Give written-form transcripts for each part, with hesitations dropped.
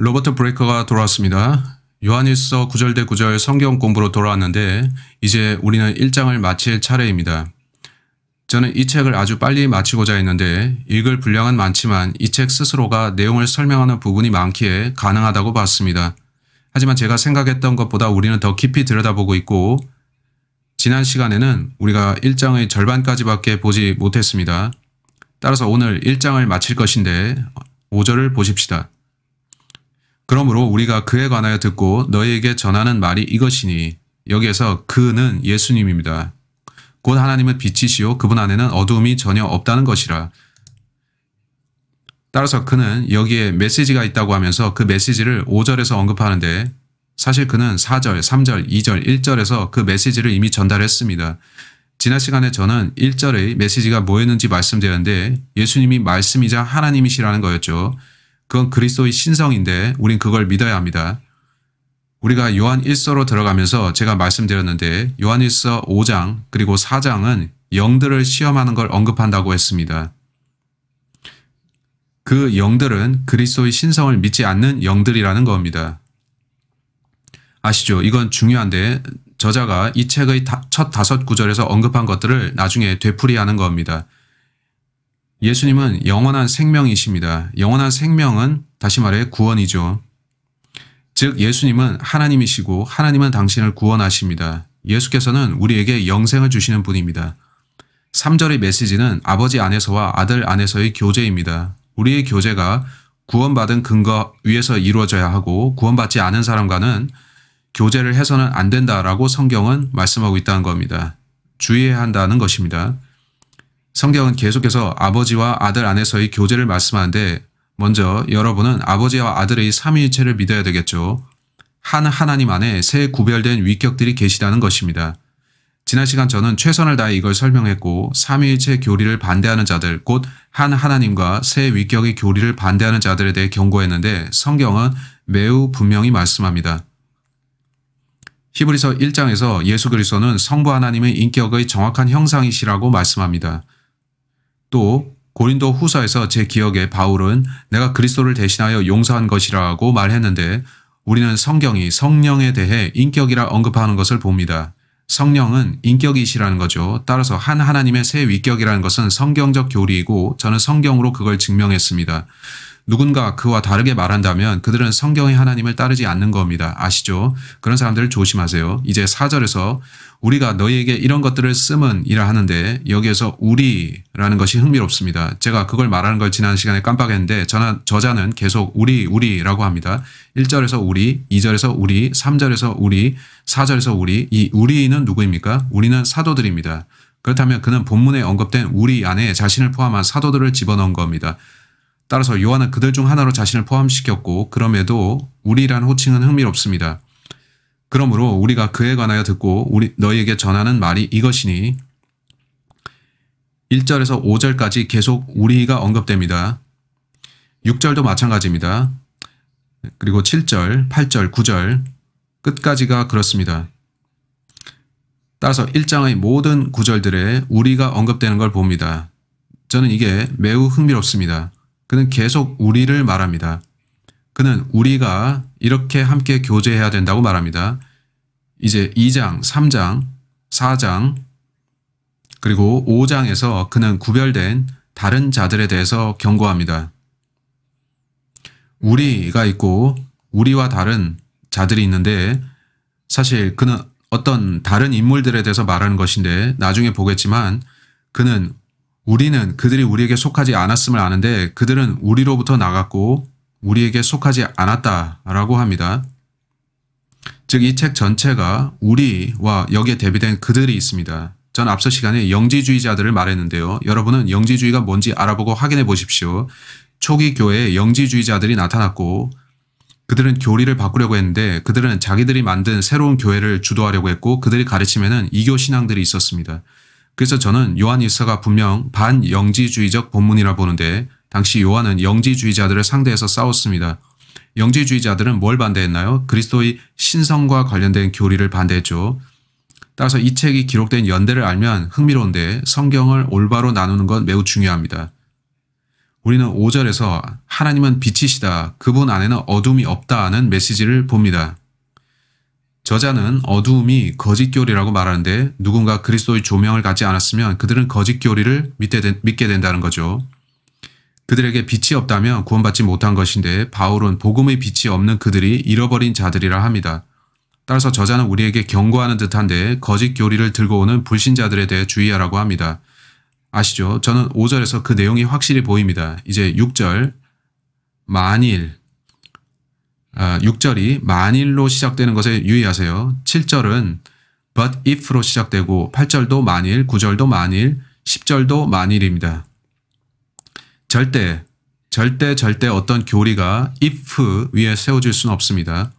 로버트 브레이커가 돌아왔습니다. 요한일서 9절 대 9절 성경 공부로 돌아왔는데 이제 우리는 1장을 마칠 차례입니다. 저는 이 책을 아주 빨리 마치고자 했는데 읽을 분량은 많지만 이 책 스스로가 내용을 설명하는 부분이 많기에 가능하다고 봤습니다. 하지만 제가 생각했던 것보다 우리는 더 깊이 들여다보고 있고 지난 시간에는 우리가 1장의 절반까지밖에 보지 못했습니다. 따라서 오늘 1장을 마칠 것인데 5절을 보십시다. 그러므로 우리가 그에 관하여 듣고 너희에게 전하는 말이 이것이니 여기에서 그는 예수님입니다. 곧 하나님은 빛이시요 그분 안에는 어두움이 전혀 없다는 것이라. 따라서 그는 여기에 메시지가 있다고 하면서 그 메시지를 5절에서 언급하는데 사실 그는 4절, 3절, 2절, 1절에서 그 메시지를 이미 전달했습니다. 지난 시간에 저는 1절의 메시지가 뭐였는지 말씀드렸는데 예수님이 말씀이자 하나님이시라는 거였죠. 그건 그리스도의 신성인데 우린 그걸 믿어야 합니다. 우리가 요한 1서로 들어가면서 제가 말씀드렸는데 요한 1서 5장 그리고 4장은 영들을 시험하는 걸 언급한다고 했습니다. 그 영들은 그리스도의 신성을 믿지 않는 영들이라는 겁니다. 아시죠? 이건 중요한데 저자가 이 책의 첫 5구절에서 언급한 것들을 나중에 되풀이하는 겁니다. 예수님은 영원한 생명이십니다. 영원한 생명은 다시 말해 구원이죠. 즉 예수님은 하나님이시고 하나님은 당신을 구원하십니다. 예수께서는 우리에게 영생을 주시는 분입니다. 3절의 메시지는 아버지 안에서와 아들 안에서의 교제입니다. 우리의 교제가 구원받은 근거 위에서 이루어져야 하고 구원받지 않은 사람과는 교제를 해서는 안 된다라고 성경은 말씀하고 있다는 겁니다. 주의해야 한다는 것입니다. 성경은 계속해서 아버지와 아들 안에서의 교제를 말씀하는데 먼저 여러분은 아버지와 아들의 삼위일체를 믿어야 되겠죠. 한 하나님 안에 세 구별된 위격들이 계시다는 것입니다. 지난 시간 저는 최선을 다해 이걸 설명했고 삼위일체 교리를 반대하는 자들 곧 한 하나님과 세 위격의 교리를 반대하는 자들에 대해 경고했는데 성경은 매우 분명히 말씀합니다. 히브리서 1장에서 예수 그리스도는 성부 하나님의 인격의 정확한 형상이시라고 말씀합니다. 또 고린도 후서에서 제 기억에 바울은 내가 그리스도를 대신하여 용서한 것이라고 말했는데 우리는 성경이 성령에 대해 인격이라 언급하는 것을 봅니다. 성령은 인격이시라는 거죠. 따라서 한 하나님의 세 위격이라는 것은 성경적 교리이고 저는 성경으로 그걸 증명했습니다. 누군가 그와 다르게 말한다면 그들은 성경의 하나님을 따르지 않는 겁니다. 아시죠? 그런 사람들을 조심하세요. 이제 4절에서 우리가 너희에게 이런 것들을 쓰면 이라 하는데 여기에서 우리라는 것이 흥미롭습니다. 제가 그걸 말하는 걸 지난 시간에 깜빡했는데 저자는 계속 우리라고 합니다. 1절에서 우리, 2절에서 우리, 3절에서 우리, 4절에서 우리. 이 우리는 누구입니까? 우리는 사도들입니다. 그렇다면 그는 본문에 언급된 우리 안에 자신을 포함한 사도들을 집어넣은 겁니다. 따라서 요한은 그들 중 하나로 자신을 포함시켰고 그럼에도 우리란 호칭은 흥미롭습니다. 그러므로 우리가 그에 관하여 듣고 너희에게 전하는 말이 이것이니 1절에서 5절까지 계속 우리가 언급됩니다. 6절도 마찬가지입니다. 그리고 7절, 8절, 9절 끝까지가 그렇습니다. 따라서 1장의 모든 구절들에 우리가 언급되는 걸 봅니다. 저는 이게 매우 흥미롭습니다. 그는 계속 우리를 말합니다. 그는 우리가 이렇게 함께 교제해야 된다고 말합니다. 이제 2장, 3장, 4장, 그리고 5장에서 그는 구별된 다른 자들에 대해서 경고합니다. 우리가 있고 우리와 다른 자들이 있는데 사실 그는 어떤 다른 인물들에 대해서 말하는 것인데 나중에 보겠지만 우리는 그들이 우리에게 속하지 않았음을 아는데 그들은 우리로부터 나갔고 우리에게 속하지 않았다라고 합니다. 즉 이 책 전체가 우리와 여기에 대비된 그들이 있습니다. 전 앞서 시간에 영지주의자들을 말했는데요. 여러분은 영지주의가 뭔지 알아보고 확인해 보십시오. 초기 교회에 영지주의자들이 나타났고 그들은 교리를 바꾸려고 했는데 그들은 자기들이 만든 새로운 교회를 주도하려고 했고 그들이 가르치면은 이교 신앙들이 있었습니다. 그래서 저는 요한 1서가 분명 반영지주의적 본문이라 보는데 당시 요한은 영지주의자들을 상대해서 싸웠습니다. 영지주의자들은 뭘 반대했나요? 그리스도의 신성과 관련된 교리를 반대했죠. 따라서 이 책이 기록된 연대를 알면 흥미로운데 성경을 올바로 나누는 건 매우 중요합니다. 우리는 5절에서 하나님은 빛이시다. 그분 안에는 어둠이 없다 하는 메시지를 봅니다. 저자는 어두움이 거짓교리라고 말하는데 누군가 그리스도의 조명을 갖지 않았으면 그들은 거짓교리를 믿게 된다는 거죠. 그들에게 빛이 없다면 구원받지 못한 것인데 바울은 복음의 빛이 없는 그들이 잃어버린 자들이라 합니다. 따라서 저자는 우리에게 경고하는 듯한데 거짓교리를 들고 오는 불신자들에 대해 주의하라고 합니다. 아시죠? 저는 5절에서 그 내용이 확실히 보입니다. 이제 6절 만일 6절이 만일로 시작되는 것에 유의하세요. 7절은 but if로 시작되고 8절도 만일, 9절도 만일, 10절도 만일입니다. 절대 어떤 교리가 if 위에 세워질 수는 없습니다.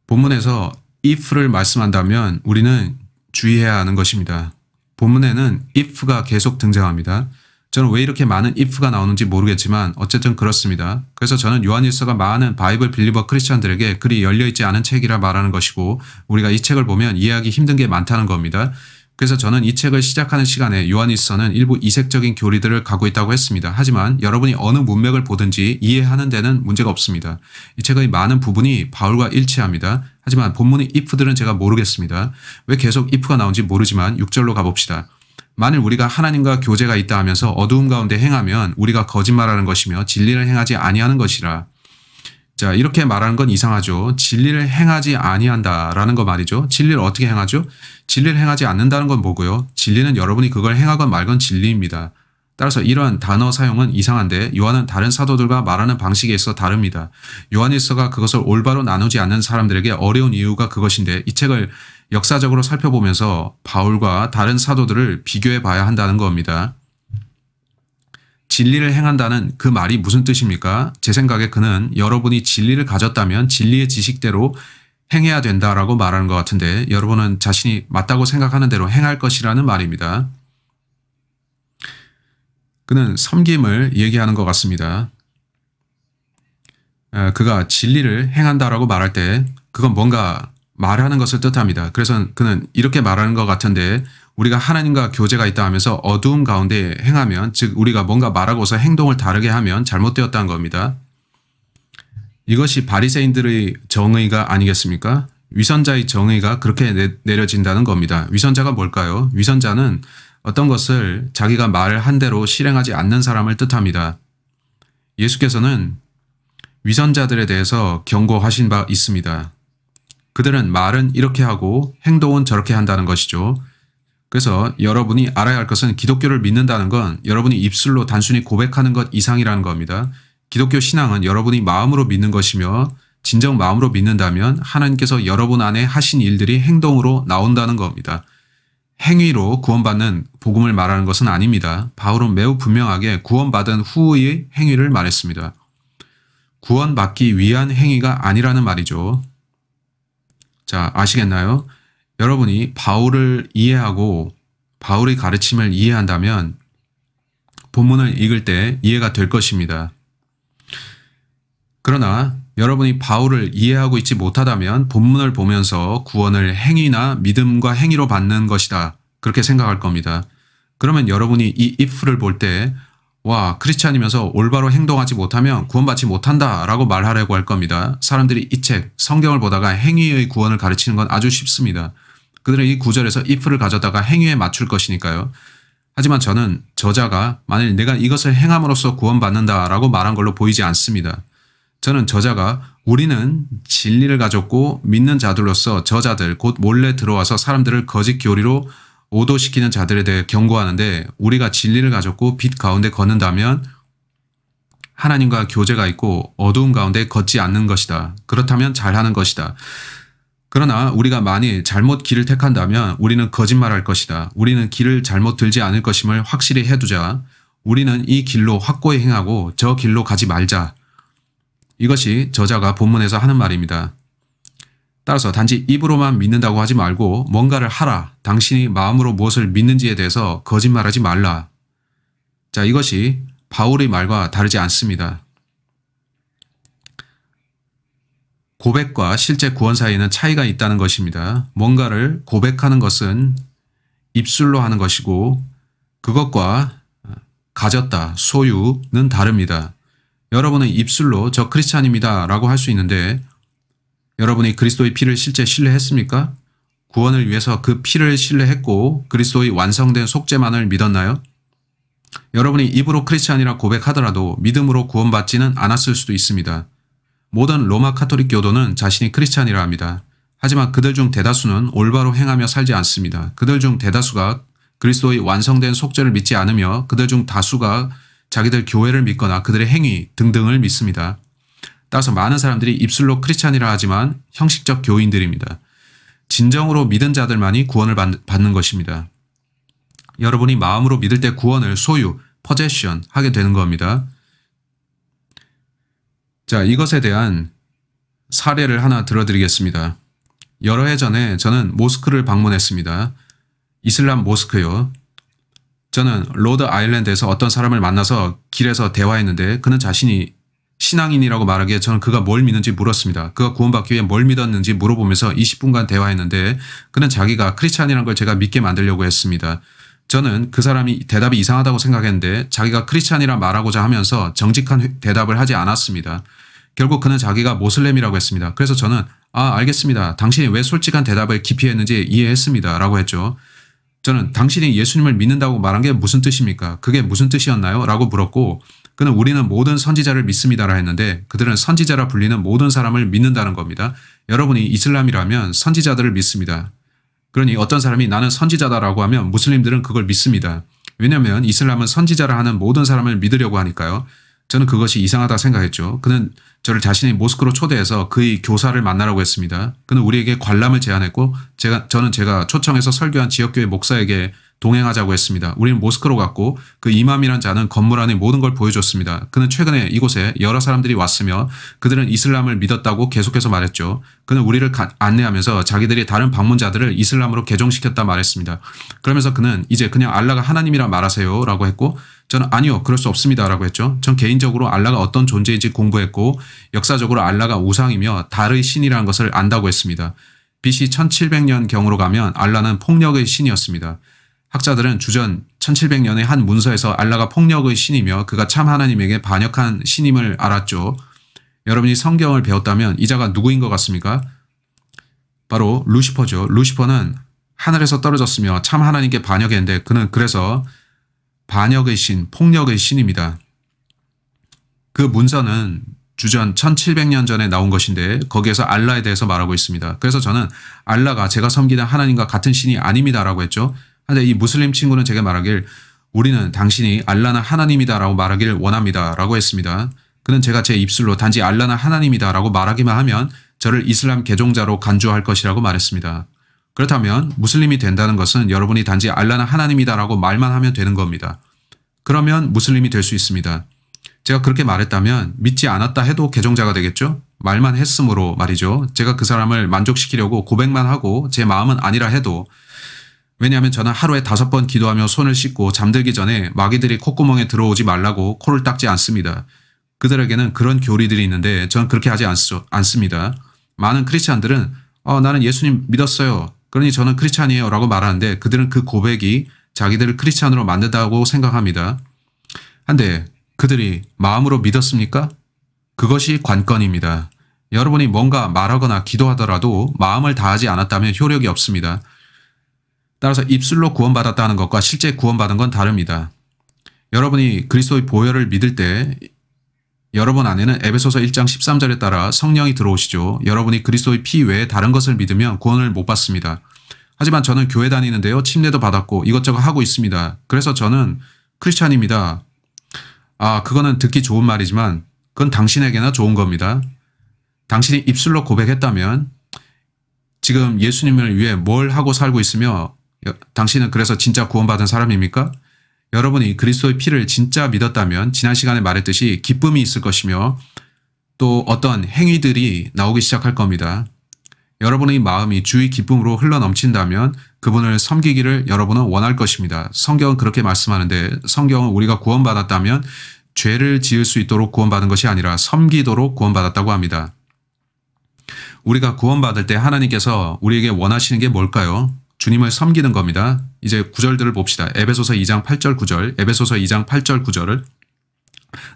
본문에서 if를 말씀한다면 우리는 주의해야 하는 것입니다. 본문에는 if가 계속 등장합니다. 저는 왜 이렇게 많은 if가 나오는지 모르겠지만 어쨌든 그렇습니다. 그래서 저는 요한일서가 많은 바이블 빌리버 크리스천들에게 그리 열려있지 않은 책이라 말하는 것이고 우리가 이 책을 보면 이해하기 힘든 게 많다는 겁니다. 그래서 저는 이 책을 시작하는 시간에 요한일서는 일부 이색적인 교리들을 갖고 있다고 했습니다. 하지만 여러분이 어느 문맥을 보든지 이해하는 데는 문제가 없습니다. 이 책의 많은 부분이 바울과 일치합니다. 하지만 본문의 if들은 제가 모르겠습니다. 왜 계속 if가 나온지 모르지만 6절로 가봅시다. 만일 우리가 하나님과 교제가 있다 하면서 어두움 가운데 행하면 우리가 거짓말하는 것이며 진리를 행하지 아니하는 것이라. 자, 이렇게 말하는 건 이상하죠. 진리를 행하지 아니한다라는 거 말이죠. 진리를 어떻게 행하죠? 진리를 행하지 않는다는 건 뭐고요? 진리는 여러분이 그걸 행하건 말건 진리입니다. 따라서 이러한 단어 사용은 이상한데 요한은 다른 사도들과 말하는 방식에 있어 다릅니다. 요한일서가 그것을 올바로 나누지 않는 사람들에게 어려운 이유가 그것인데 이 책을 역사적으로 살펴보면서 바울과 다른 사도들을 비교해 봐야 한다는 겁니다. 진리를 행한다는 그 말이 무슨 뜻입니까? 제 생각에 그는 여러분이 진리를 가졌다면 진리의 지식대로 행해야 된다라고 말하는 것 같은데 여러분은 자신이 맞다고 생각하는 대로 행할 것이라는 말입니다. 그는 섬김을 얘기하는 것 같습니다. 그가 진리를 행한다라고 말할 때 그건 뭔가 말하는 것을 뜻합니다. 그래서 그는 이렇게 말하는 것 같은데 우리가 하나님과 교제가 있다 하면서 어두움 가운데 행하면 즉 우리가 뭔가 말하고서 행동을 다르게 하면 잘못되었다는 겁니다. 이것이 바리새인들의 정의가 아니겠습니까? 위선자의 정의가 그렇게 내려진다는 겁니다. 위선자가 뭘까요? 위선자는 어떤 것을 자기가 말한 대로 실행하지 않는 사람을 뜻합니다. 예수께서는 위선자들에 대해서 경고하신 바 있습니다. 그들은 말은 이렇게 하고 행동은 저렇게 한다는 것이죠. 그래서 여러분이 알아야 할 것은 기독교를 믿는다는 건 여러분이 입술로 단순히 고백하는 것 이상이라는 겁니다. 기독교 신앙은 여러분이 마음으로 믿는 것이며 진정 마음으로 믿는다면 하나님께서 여러분 안에 하신 일들이 행동으로 나온다는 겁니다. 행위로 구원받는 복음을 말하는 것은 아닙니다. 바울은 매우 분명하게 구원받은 후의 행위를 말했습니다. 구원받기 위한 행위가 아니라는 말이죠. 자, 아시겠나요? 여러분이 바울을 이해하고 바울의 가르침을 이해한다면 본문을 읽을 때 이해가 될 것입니다. 그러나 여러분이 바울을 이해하고 있지 못하다면 본문을 보면서 구원을 행위나 믿음과 행위로 받는 것이다. 그렇게 생각할 겁니다. 그러면 여러분이 이 if를 볼 때 와, 크리스찬이면서 올바로 행동하지 못하면 구원받지 못한다 라고 말하려고 할 겁니다. 사람들이 이 책, 성경을 보다가 행위의 구원을 가르치는 건 아주 쉽습니다. 그들은 이 구절에서 if를 가져다가 행위에 맞출 것이니까요. 하지만 저는 저자가 만일 내가 이것을 행함으로써 구원받는다 라고 말한 걸로 보이지 않습니다. 저는 저자가 우리는 진리를 가졌고 믿는 자들로서 저자들 곧 몰래 들어와서 사람들을 거짓 교리로 오도시키는 자들에 대해 경고하는데 우리가 진리를 가졌고 빛 가운데 걷는다면 하나님과 교제가 있고 어두움 가운데 걷지 않는 것이다. 그렇다면 잘하는 것이다. 그러나 우리가 만일 잘못 길을 택한다면 우리는 거짓말할 것이다. 우리는 길을 잘못 들지 않을 것임을 확실히 해두자. 우리는 이 길로 확고히 행하고 저 길로 가지 말자. 이것이 저자가 본문에서 하는 말입니다. 따라서 단지 입으로만 믿는다고 하지 말고 뭔가를 하라. 당신이 마음으로 무엇을 믿는지에 대해서 거짓말하지 말라. 자, 이것이 바울의 말과 다르지 않습니다. 고백과 실제 구원 사이에는 차이가 있다는 것입니다. 뭔가를 고백하는 것은 입술로 하는 것이고 그것과 가졌다, 소유는 다릅니다. 여러분은 입술로 저 크리스찬입니다 라고 할 수 있는데 여러분이 그리스도의 피를 실제 신뢰했습니까? 구원을 위해서 그 피를 신뢰했고 그리스도의 완성된 속죄만을 믿었나요? 여러분이 입으로 크리스찬이라 고백하더라도 믿음으로 구원받지는 않았을 수도 있습니다. 모든 로마 카톨릭 교도는 자신이 크리스찬이라 합니다. 하지만 그들 중 대다수는 올바로 행하며 살지 않습니다. 그들 중 대다수가 그리스도의 완성된 속죄를 믿지 않으며 그들 중 다수가 자기들 교회를 믿거나 그들의 행위 등등을 믿습니다. 따라서 많은 사람들이 입술로 크리스찬이라 하지만 형식적 교인들입니다. 진정으로 믿은 자들만이 구원을 받는 것입니다. 여러분이 마음으로 믿을 때 구원을 소유, possession 하게 되는 겁니다. 자, 이것에 대한 사례를 하나 들어드리겠습니다. 여러 해 전에 저는 모스크를 방문했습니다. 이슬람 모스크요. 저는 로드 아일랜드에서 어떤 사람을 만나서 길에서 대화했는데 그는 자신이 신앙인이라고 말하기에 저는 그가 뭘 믿는지 물었습니다. 그가 구원받기 위해 뭘 믿었는지 물어보면서 20분간 대화했는데 그는 자기가 크리스찬이라는 걸 제가 믿게 만들려고 했습니다. 저는 그 사람이 대답이 이상하다고 생각했는데 자기가 크리스찬이라 말하고자 하면서 정직한 대답을 하지 않았습니다. 결국 그는 자기가 모슬렘이라고 했습니다. 그래서 저는 알겠습니다. 당신이 왜 솔직한 대답을 기피했는지 이해했습니다. 라고 했죠. 저는 당신이 예수님을 믿는다고 말한 게 무슨 뜻입니까? 그게 무슨 뜻이었나요? 라고 물었고 그는 우리는 모든 선지자를 믿습니다라 했는데 그들은 선지자라 불리는 모든 사람을 믿는다는 겁니다. 여러분이 이슬람이라면 선지자들을 믿습니다. 그러니 어떤 사람이 나는 선지자다라고 하면 무슬림들은 그걸 믿습니다. 왜냐하면 이슬람은 선지자라 하는 모든 사람을 믿으려고 하니까요. 저는 그것이 이상하다 생각했죠. 그는 저를 자신의 모스크로 초대해서 그의 교사를 만나라고 했습니다. 그는 우리에게 관람을 제안했고 저는 제가 초청해서 설교한 지역교회 목사에게 동행하자고 했습니다. 우리는 모스크로 갔고 그 이맘이란 자는 건물 안의 모든 걸 보여줬습니다. 그는 최근에 이곳에 여러 사람들이 왔으며 그들은 이슬람을 믿었다고 계속해서 말했죠. 그는 우리를 안내하면서 자기들이 다른 방문자들을 이슬람으로 개종시켰다 말했습니다. 그러면서 그는 이제 그냥 알라가 하나님이라 말하세요 라고 했고 저는 아니요 그럴 수 없습니다 라고 했죠. 전 개인적으로 알라가 어떤 존재인지 공부했고 역사적으로 알라가 우상이며 달의 신이라는 것을 안다고 했습니다. BC 1700년경으로 가면 알라는 폭력의 신이었습니다. 학자들은 주전 1700년의 한 문서에서 알라가 폭력의 신이며 그가 참 하나님에게 반역한 신임을 알았죠. 여러분이 성경을 배웠다면 이 자가 누구인 것 같습니까? 바로 루시퍼죠. 루시퍼는 하늘에서 떨어졌으며 참 하나님께 반역했는데 그는 그래서 반역의 신, 폭력의 신입니다. 그 문서는 주전 1700년 전에 나온 것인데 거기에서 알라에 대해서 말하고 있습니다. 그래서 저는 알라가 제가 섬기는 하나님과 같은 신이 아닙니다라고 했죠. 그런데 이 무슬림 친구는 제게 말하길 우리는 당신이 알라는 하나님이다라고 말하길 원합니다라고 했습니다. 그는 제가 제 입술로 단지 알라는 하나님이다라고 말하기만 하면 저를 이슬람 개종자로 간주할 것이라고 말했습니다. 그렇다면 무슬림이 된다는 것은 여러분이 단지 알라는 하나님이다라고 말만 하면 되는 겁니다. 그러면 무슬림이 될 수 있습니다. 제가 그렇게 말했다면 믿지 않았다 해도 개종자가 되겠죠? 말만 했으므로 말이죠. 제가 그 사람을 만족시키려고 고백만 하고 제 마음은 아니라 해도 왜냐하면 저는 하루에 5번 기도하며 손을 씻고 잠들기 전에 마귀들이 콧구멍에 들어오지 말라고 코를 닦지 않습니다. 그들에게는 그런 교리들이 있는데 저는 그렇게 하지 않습니다. 많은 크리스찬들은 나는 예수님 믿었어요. 그러니 저는 크리스찬이에요 라고 말하는데 그들은 그 고백이 자기들을 크리스찬으로 만든다고 생각합니다. 한데 그들이 마음으로 믿었습니까? 그것이 관건입니다. 여러분이 뭔가 말하거나 기도하더라도 마음을 다하지 않았다면 효력이 없습니다. 따라서 입술로 구원받았다는 것과 실제 구원받은 건 다릅니다. 여러분이 그리스도의 보혈을 믿을 때 여러분 안에는 에베소서 1장 13절에 따라 성령이 들어오시죠. 여러분이 그리스도의 피 외에 다른 것을 믿으면 구원을 못 받습니다. 하지만 저는 교회 다니는데요. 침례도 받았고 이것저것 하고 있습니다. 그래서 저는 크리스찬입니다. 그거는 듣기 좋은 말이지만 그건 당신에게나 좋은 겁니다. 당신이 입술로 고백했다면 지금 예수님을 위해 뭘 하고 살고 있으며 당신은 그래서 진짜 구원받은 사람입니까? 여러분이 그리스도의 피를 진짜 믿었다면 지난 시간에 말했듯이 기쁨이 있을 것이며 또 어떤 행위들이 나오기 시작할 겁니다. 여러분의 마음이 주의 기쁨으로 흘러넘친다면 그분을 섬기기를 여러분은 원할 것입니다. 성경은 그렇게 말씀하는데 성경은 우리가 구원받았다면 죄를 지을 수 있도록 구원받은 것이 아니라 섬기도록 구원받았다고 합니다. 우리가 구원받을 때 하나님께서 우리에게 원하시는 게 뭘까요? 주님을 섬기는 겁니다. 이제 구절들을 봅시다. 에베소서 2장 8절 9절, 에베소서 2장 8절 9절을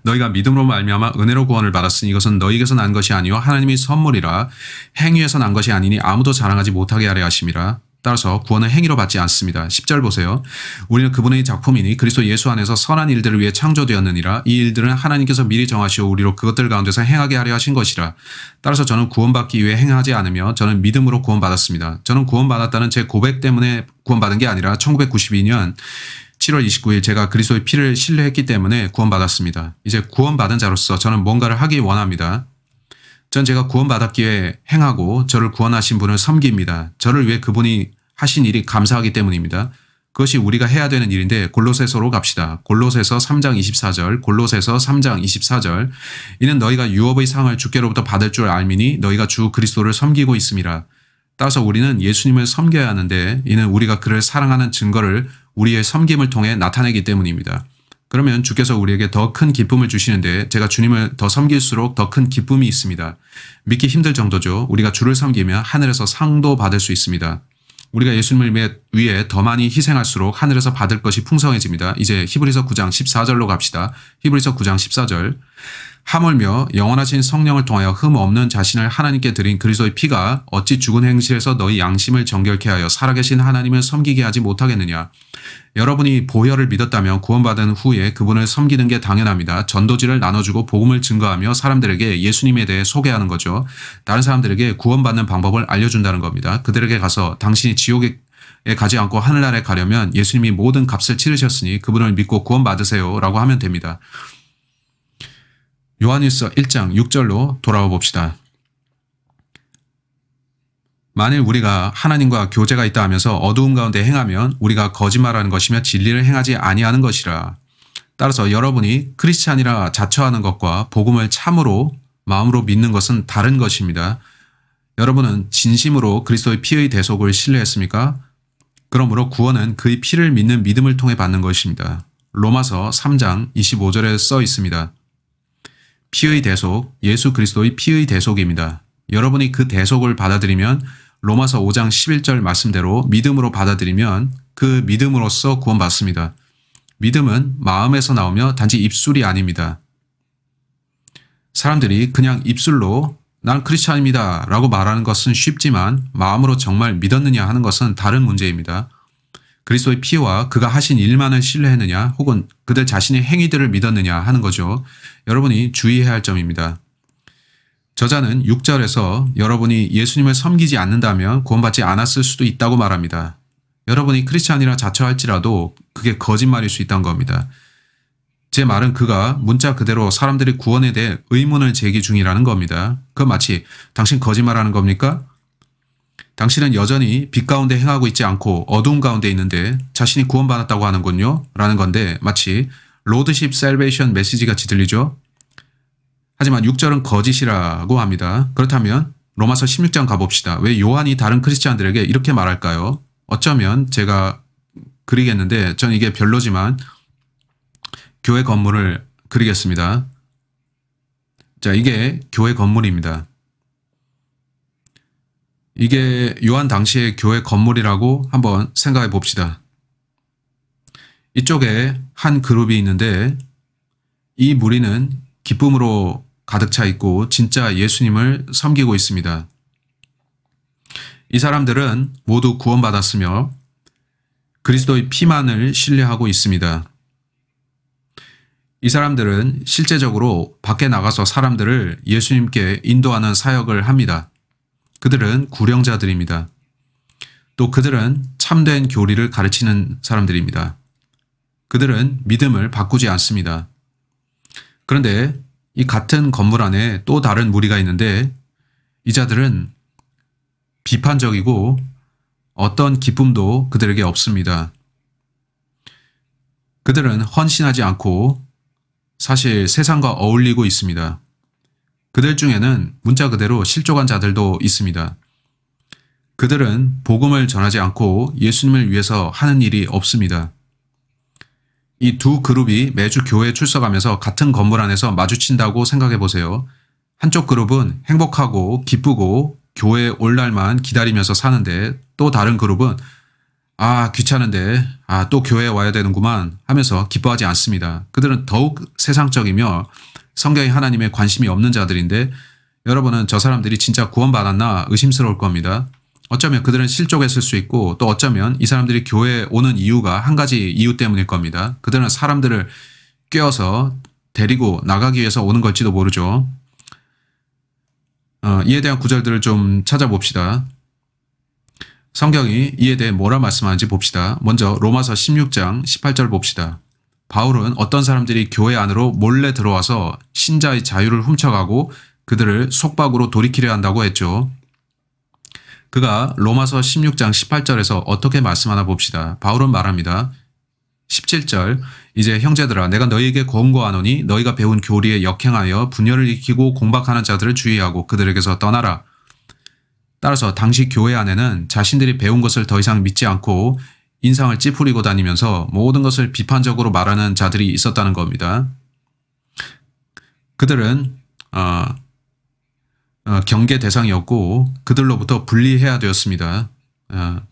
너희가 믿음으로 말미암아 은혜로 구원을 받았으니 이것은 너희에게서 난 것이 아니요 하나님의 선물이라 행위에서 난 것이 아니니 아무도 자랑하지 못하게 하려 하심이라. 따라서 구원은 행위로 받지 않습니다. 10절 보세요. 우리는 그분의 작품이니 그리스도 예수 안에서 선한 일들을 위해 창조되었느니라. 이 일들은 하나님께서 미리 정하시어 우리로 그것들 가운데서 행하게 하려 하신 것이라. 따라서 저는 구원받기 위해 행하지 않으며 저는 믿음으로 구원받았습니다. 저는 구원받았다는 제 고백 때문에 구원받은 게 아니라 1992년 7월 29일 제가 그리스도의 피를 신뢰했기 때문에 구원받았습니다. 이제 구원받은 자로서 저는 뭔가를 하기 원합니다. 전 제가 구원받았기에 행하고 저를 구원하신 분을 섬깁니다. 저를 위해 그분이 하신 일이 감사하기 때문입니다. 그것이 우리가 해야 되는 일인데 골로새서로 갑시다. 골로새서 3장 24절, 골로새서 3장 24절. 이는 너희가 유업의 상을 주께로부터 받을 줄 알미니 너희가 주 그리스도를 섬기고 있음이라. 따라서 우리는 예수님을 섬겨야 하는데 이는 우리가 그를 사랑하는 증거를 우리의 섬김을 통해 나타내기 때문입니다. 그러면 주께서 우리에게 더 큰 기쁨을 주시는데 제가 주님을 더 섬길수록 더 큰 기쁨이 있습니다. 믿기 힘들 정도죠. 우리가 주를 섬기면 하늘에서 상도 받을 수 있습니다. 우리가 예수님을 위해 더 많이 희생할수록 하늘에서 받을 것이 풍성해집니다. 이제 히브리서 9장 14절로 갑시다. 히브리서 9장 14절. 하물며 영원하신 성령을 통하여 흠 없는 자신을 하나님께 드린 그리스도의 피가 어찌 죽은 행실에서 너희 양심을 정결케 하여 살아계신 하나님을 섬기게 하지 못하겠느냐. 여러분이 보혈을 믿었다면 구원받은 후에 그분을 섬기는 게 당연합니다. 전도지를 나눠주고 복음을 증거하며 사람들에게 예수님에 대해 소개하는 거죠. 다른 사람들에게 구원받는 방법을 알려준다는 겁니다. 그들에게 가서 당신이 지옥에 가지 않고 하늘나라에 가려면 예수님이 모든 값을 치르셨으니 그분을 믿고 구원받으세요 라고 하면 됩니다. 요한일서 1장 6절로 돌아와 봅시다. 만일 우리가 하나님과 교제가 있다 하면서 어두움 가운데 행하면 우리가 거짓말하는 것이며 진리를 행하지 아니하는 것이라. 따라서 여러분이 크리스찬이라 자처하는 것과 복음을 참으로 마음으로 믿는 것은 다른 것입니다. 여러분은 진심으로 그리스도의 피의 대속을 신뢰했습니까? 그러므로 구원은 그의 피를 믿는 믿음을 통해 받는 것입니다. 로마서 3장 25절에 써 있습니다. 피의 대속, 예수 그리스도의 피의 대속입니다. 여러분이 그 대속을 받아들이면 로마서 5장 11절 말씀대로 믿음으로 받아들이면 그 믿음으로써 구원받습니다. 믿음은 마음에서 나오며 단지 입술이 아닙니다. 사람들이 그냥 입술로 난 크리스찬입니다 라고 말하는 것은 쉽지만 마음으로 정말 믿었느냐 하는 것은 다른 문제입니다. 그리스도의 피와 그가 하신 일만을 신뢰했느냐 혹은 그들 자신의 행위들을 믿었느냐 하는 거죠. 여러분이 주의해야 할 점입니다. 저자는 6절에서 여러분이 예수님을 섬기지 않는다면 구원받지 않았을 수도 있다고 말합니다. 여러분이 크리스찬이라 자처할지라도 그게 거짓말일 수 있다는 겁니다. 제 말은 그가 문자 그대로 사람들이 구원에 대해 의문을 제기 중이라는 겁니다. 그 마치 당신 거짓말하는 겁니까? 당신은 여전히 빛 가운데 행하고 있지 않고 어두운 가운데 있는데 자신이 구원받았다고 하는군요. 라는 건데 마치 로드십 셀베이션 메시지 같이 들리죠. 하지만 6절은 거짓이라고 합니다. 그렇다면 로마서 16장 가봅시다. 왜 요한이 다른 크리스찬들에게 이렇게 말할까요? 어쩌면 제가 그리겠는데 전 이게 별로지만 교회 건물을 그리겠습니다. 자, 이게 교회 건물입니다. 이게 요한 당시의 교회 건물이라고 한번 생각해 봅시다. 이쪽에 한 그룹이 있는데 이 무리는 기쁨으로 가득 차 있고 진짜 예수님을 섬기고 있습니다. 이 사람들은 모두 구원받았으며 그리스도의 피만을 신뢰하고 있습니다. 이 사람들은 실제적으로 밖에 나가서 사람들을 예수님께 인도하는 사역을 합니다. 그들은 구령자들입니다. 또 그들은 참된 교리를 가르치는 사람들입니다. 그들은 믿음을 바꾸지 않습니다. 그런데 이 같은 건물 안에 또 다른 무리가 있는데 이 자들은 비판적이고 어떤 기쁨도 그들에게 없습니다. 그들은 헌신하지 않고 사실 세상과 어울리고 있습니다. 그들 중에는 문자 그대로 실족한 자들도 있습니다. 그들은 복음을 전하지 않고 예수님을 위해서 하는 일이 없습니다. 이 두 그룹이 매주 교회에 출석하면서 같은 건물 안에서 마주친다고 생각해 보세요. 한쪽 그룹은 행복하고 기쁘고 교회에 올 날만 기다리면서 사는데 또 다른 그룹은 아, 귀찮은데, 아, 또 교회에 와야 되는구만 하면서 기뻐하지 않습니다. 그들은 더욱 세상적이며 성경이 하나님에 관심이 없는 자들인데 여러분은 저 사람들이 진짜 구원받았나 의심스러울 겁니다. 어쩌면 그들은 실족했을 수 있고 또 어쩌면 이 사람들이 교회에 오는 이유가 한 가지 이유 때문일 겁니다. 그들은 사람들을 꿰어서 데리고 나가기 위해서 오는 걸지도 모르죠. 이에 대한 구절들을 좀 찾아봅시다. 성경이 이에 대해 뭐라 말씀하는지 봅시다. 먼저 로마서 16장 18절 봅시다. 바울은 어떤 사람들이 교회 안으로 몰래 들어와서 신자의 자유를 훔쳐가고 그들을 속박으로 돌이키려 한다고 했죠. 그가 로마서 16장 18절에서 어떻게 말씀하나 봅시다. 바울은 말합니다. 17절 이제 형제들아 내가 너희에게 권고하노니 너희가 배운 교리에 역행하여 분열을 일으키고 공박하는 자들을 주의하고 그들에게서 떠나라. 따라서 당시 교회 안에는 자신들이 배운 것을 더 이상 믿지 않고 인상을 찌푸리고 다니면서 모든 것을 비판적으로 말하는 자들이 있었다는 겁니다. 그들은 경계 대상이었고 그들로부터 분리해야 되었습니다.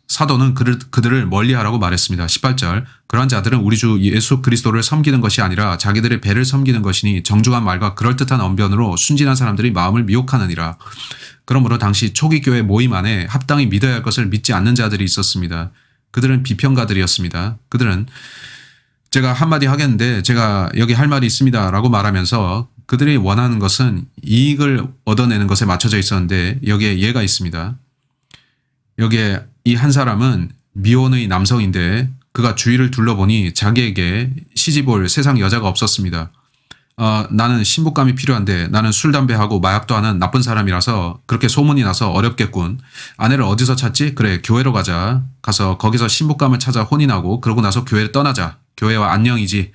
사도는 그들을 멀리하라고 말했습니다. 18절 그러한 자들은 우리 주 예수 그리스도를 섬기는 것이 아니라 자기들의 배를 섬기는 것이니 정중한 말과 그럴듯한 언변으로 순진한 사람들이 마음을 미혹하느니라. 그러므로 당시 초기 교회 모임 안에 합당히 믿어야 할 것을 믿지 않는 자들이 있었습니다. 그들은 비평가들이었습니다. 그들은 제가 한마디 하겠는데 제가 여기 할 말이 있습니다 라고 말하면서 그들이 원하는 것은 이익을 얻어내는 것에 맞춰져 있었는데 여기에 예가 있습니다. 여기에 이 한 사람은 미혼의 남성인데 그가 주위를 둘러보니 자기에게 시집 올 세상 여자가 없었습니다. 나는 신부감이 필요한데 나는 술, 담배하고 마약도 하는 나쁜 사람이라서 그렇게 소문이 나서 어렵겠군. 아내를 어디서 찾지? 그래 교회로 가자. 가서 거기서 신부감을 찾아 혼인하고 그러고 나서 교회를 떠나자. 교회와 안녕이지.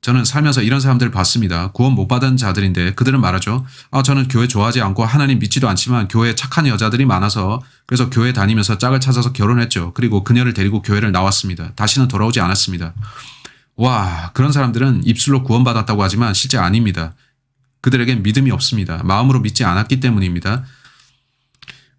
저는 살면서 이런 사람들을 봤습니다. 구원 못 받은 자들인데 그들은 말하죠. 저는 교회 좋아하지 않고 하나님 믿지도 않지만 교회에 착한 여자들이 많아서 그래서 교회 다니면서 짝을 찾아서 결혼했죠. 그리고 그녀를 데리고 교회를 나왔습니다. 다시는 돌아오지 않았습니다. 와, 그런 사람들은 입술로 구원받았다고 하지만 실제 아닙니다. 그들에겐 믿음이 없습니다. 마음으로 믿지 않았기 때문입니다.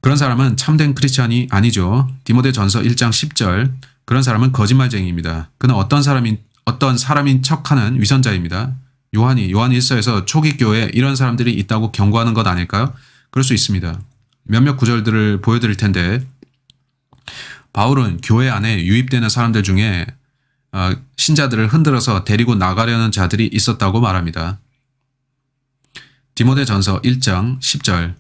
그런 사람은 참된 크리스찬이 아니죠. 디모데전서 1장 10절 그런 사람은 거짓말쟁이입니다. 그는 어떤 사람인 척하는 위선자입니다. 요한 1서에서 초기 교회에 이런 사람들이 있다고 경고하는 것 아닐까요? 그럴 수 있습니다. 몇몇 구절들을 보여드릴 텐데 바울은 교회 안에 유입되는 사람들 중에 신자들을 흔들어서 데리고 나가려는 자들이 있었다고 말합니다. 디모데전서 1장 10절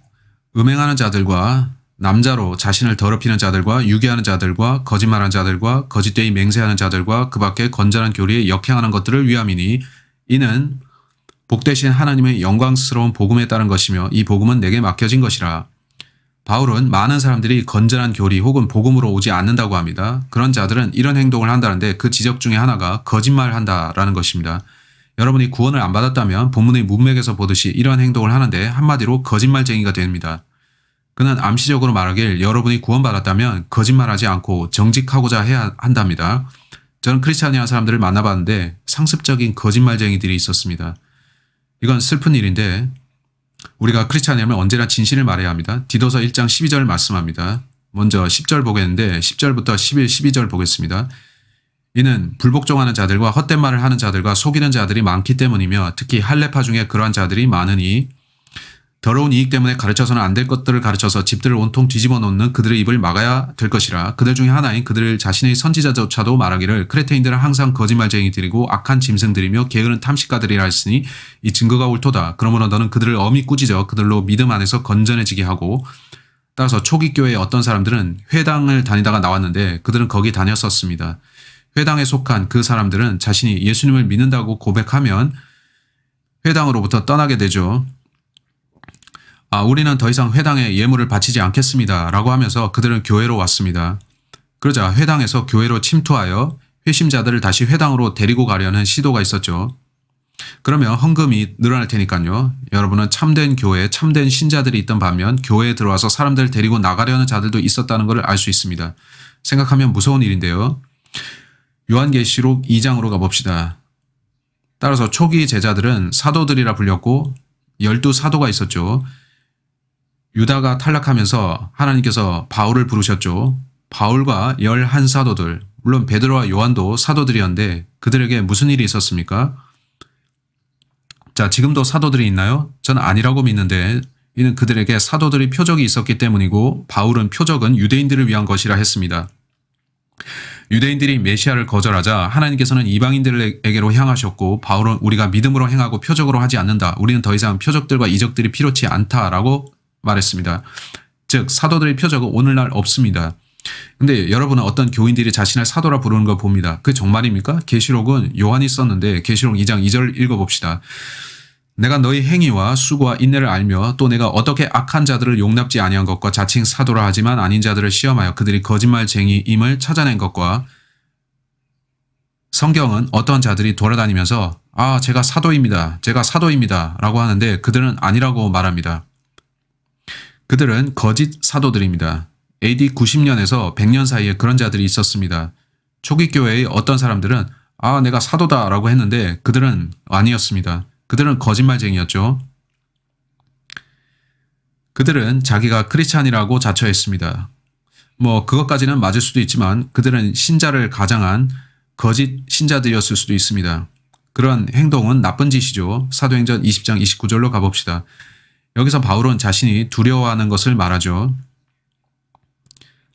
음행하는 자들과 남자로 자신을 더럽히는 자들과 유괴하는 자들과 거짓말하는 자들과 거짓되이 맹세하는 자들과 그 밖에 건전한 교리에 역행하는 것들을 위함이니 이는 복되신 하나님의 영광스러운 복음에 따른 것이며 이 복음은 내게 맡겨진 것이라. 바울은 많은 사람들이 건전한 교리 혹은 복음으로 오지 않는다고 합니다. 그런 자들은 이런 행동을 한다는데 그 지적 중에 하나가 거짓말한다라는 것입니다. 여러분이 구원을 안 받았다면 본문의 문맥에서 보듯이 이런 행동을 하는데 한마디로 거짓말쟁이가 됩니다. 그는 암시적으로 말하길 여러분이 구원받았다면 거짓말하지 않고 정직하고자 해야 한답니다. 저는 크리스찬이라는 사람들을 만나봤는데 상습적인 거짓말쟁이들이 있었습니다. 이건 슬픈 일인데 우리가 크리스찬이라면 언제나 진실을 말해야 합니다. 디도서 1장 12절 말씀합니다. 먼저 10절 보겠는데 10절부터 11, 12절 보겠습니다. 이는 불복종하는 자들과 헛된 말을 하는 자들과 속이는 자들이 많기 때문이며 특히 할례파 중에 그러한 자들이 많으니 더러운 이익 때문에 가르쳐서는 안 될 것들을 가르쳐서 집들을 온통 뒤집어 놓는 그들의 입을 막아야 될 것이라. 그들 중에 하나인 그들 자신의 선지자조차도 말하기를 크레테인들은 항상 거짓말쟁이들이고 악한 짐승들이며 게으른 탐식가들이라 했으니 이 증거가 옳도다. 그러므로 너는 그들을 엄히 꾸짖어 그들로 믿음 안에서 건전해지게 하고. 따라서 초기 교회의 어떤 사람들은 회당을 다니다가 나왔는데 그들은 거기 다녔었습니다. 회당에 속한 그 사람들은 자신이 예수님을 믿는다고 고백하면 회당으로부터 떠나게 되죠. 우리는 더 이상 회당에 예물을 바치지 않겠습니다 라고 하면서 그들은 교회로 왔습니다. 그러자 회당에서 교회로 침투하여 회심자들을 다시 회당으로 데리고 가려는 시도가 있었죠. 그러면 헌금이 늘어날 테니까요. 여러분은 참된 교회에 참된 신자들이 있던 반면 교회에 들어와서 사람들을 데리고 나가려는 자들도 있었다는 것을 알 수 있습니다. 생각하면 무서운 일인데요. 요한계시록 2장으로 가봅시다. 따라서 초기 제자들은 사도들이라 불렸고 12사도가 있었죠. 유다가 탈락하면서 하나님께서 바울을 부르셨죠. 바울과 11사도들, 물론 베드로와 요한도 사도들이었는데 그들에게 무슨 일이 있었습니까? 자, 지금도 사도들이 있나요? 저는 아니라고 믿는데 이는 그들에게 사도들의 표적이 있었기 때문이고 바울은 표적은 유대인들을 위한 것이라 했습니다. 유대인들이 메시아를 거절하자 하나님께서는 이방인들에게로 향하셨고 바울은 우리가 믿음으로 행하고 표적으로 하지 않는다. 우리는 더 이상 표적들과 이적들이 필요치 않다라고 말했습니다. 즉 사도들의 표적은 오늘날 없습니다. 근데 여러분은 어떤 교인들이 자신을 사도라 부르는 걸 봅니다. 그게 정말입니까? 계시록은 요한이 썼는데 계시록 2장 2절 읽어봅시다. 내가 너희 행위와 수고와 인내를 알며 또 내가 어떻게 악한 자들을 용납지 아니한 것과 자칭 사도라 하지만 아닌 자들을 시험하여 그들이 거짓말쟁이임을 찾아낸 것과 성경은 어떠한 자들이 돌아다니면서 제가 사도입니다. 제가 사도입니다. 라고 하는데 그들은 아니라고 말합니다. 그들은 거짓 사도들입니다. AD 90년에서 100년 사이에 그런 자들이 있었습니다. 초기 교회의 어떤 사람들은 내가 사도다 라고 했는데 그들은 아니었습니다. 그들은 거짓말쟁이였죠. 그들은 자기가 크리스찬이라고 자처했습니다. 그것까지는 맞을 수도 있지만 그들은 신자를 가장한 거짓 신자들이었을 수도 있습니다. 그런 행동은 나쁜 짓이죠. 사도행전 20장 29절로 가봅시다. 여기서 바울은 자신이 두려워하는 것을 말하죠.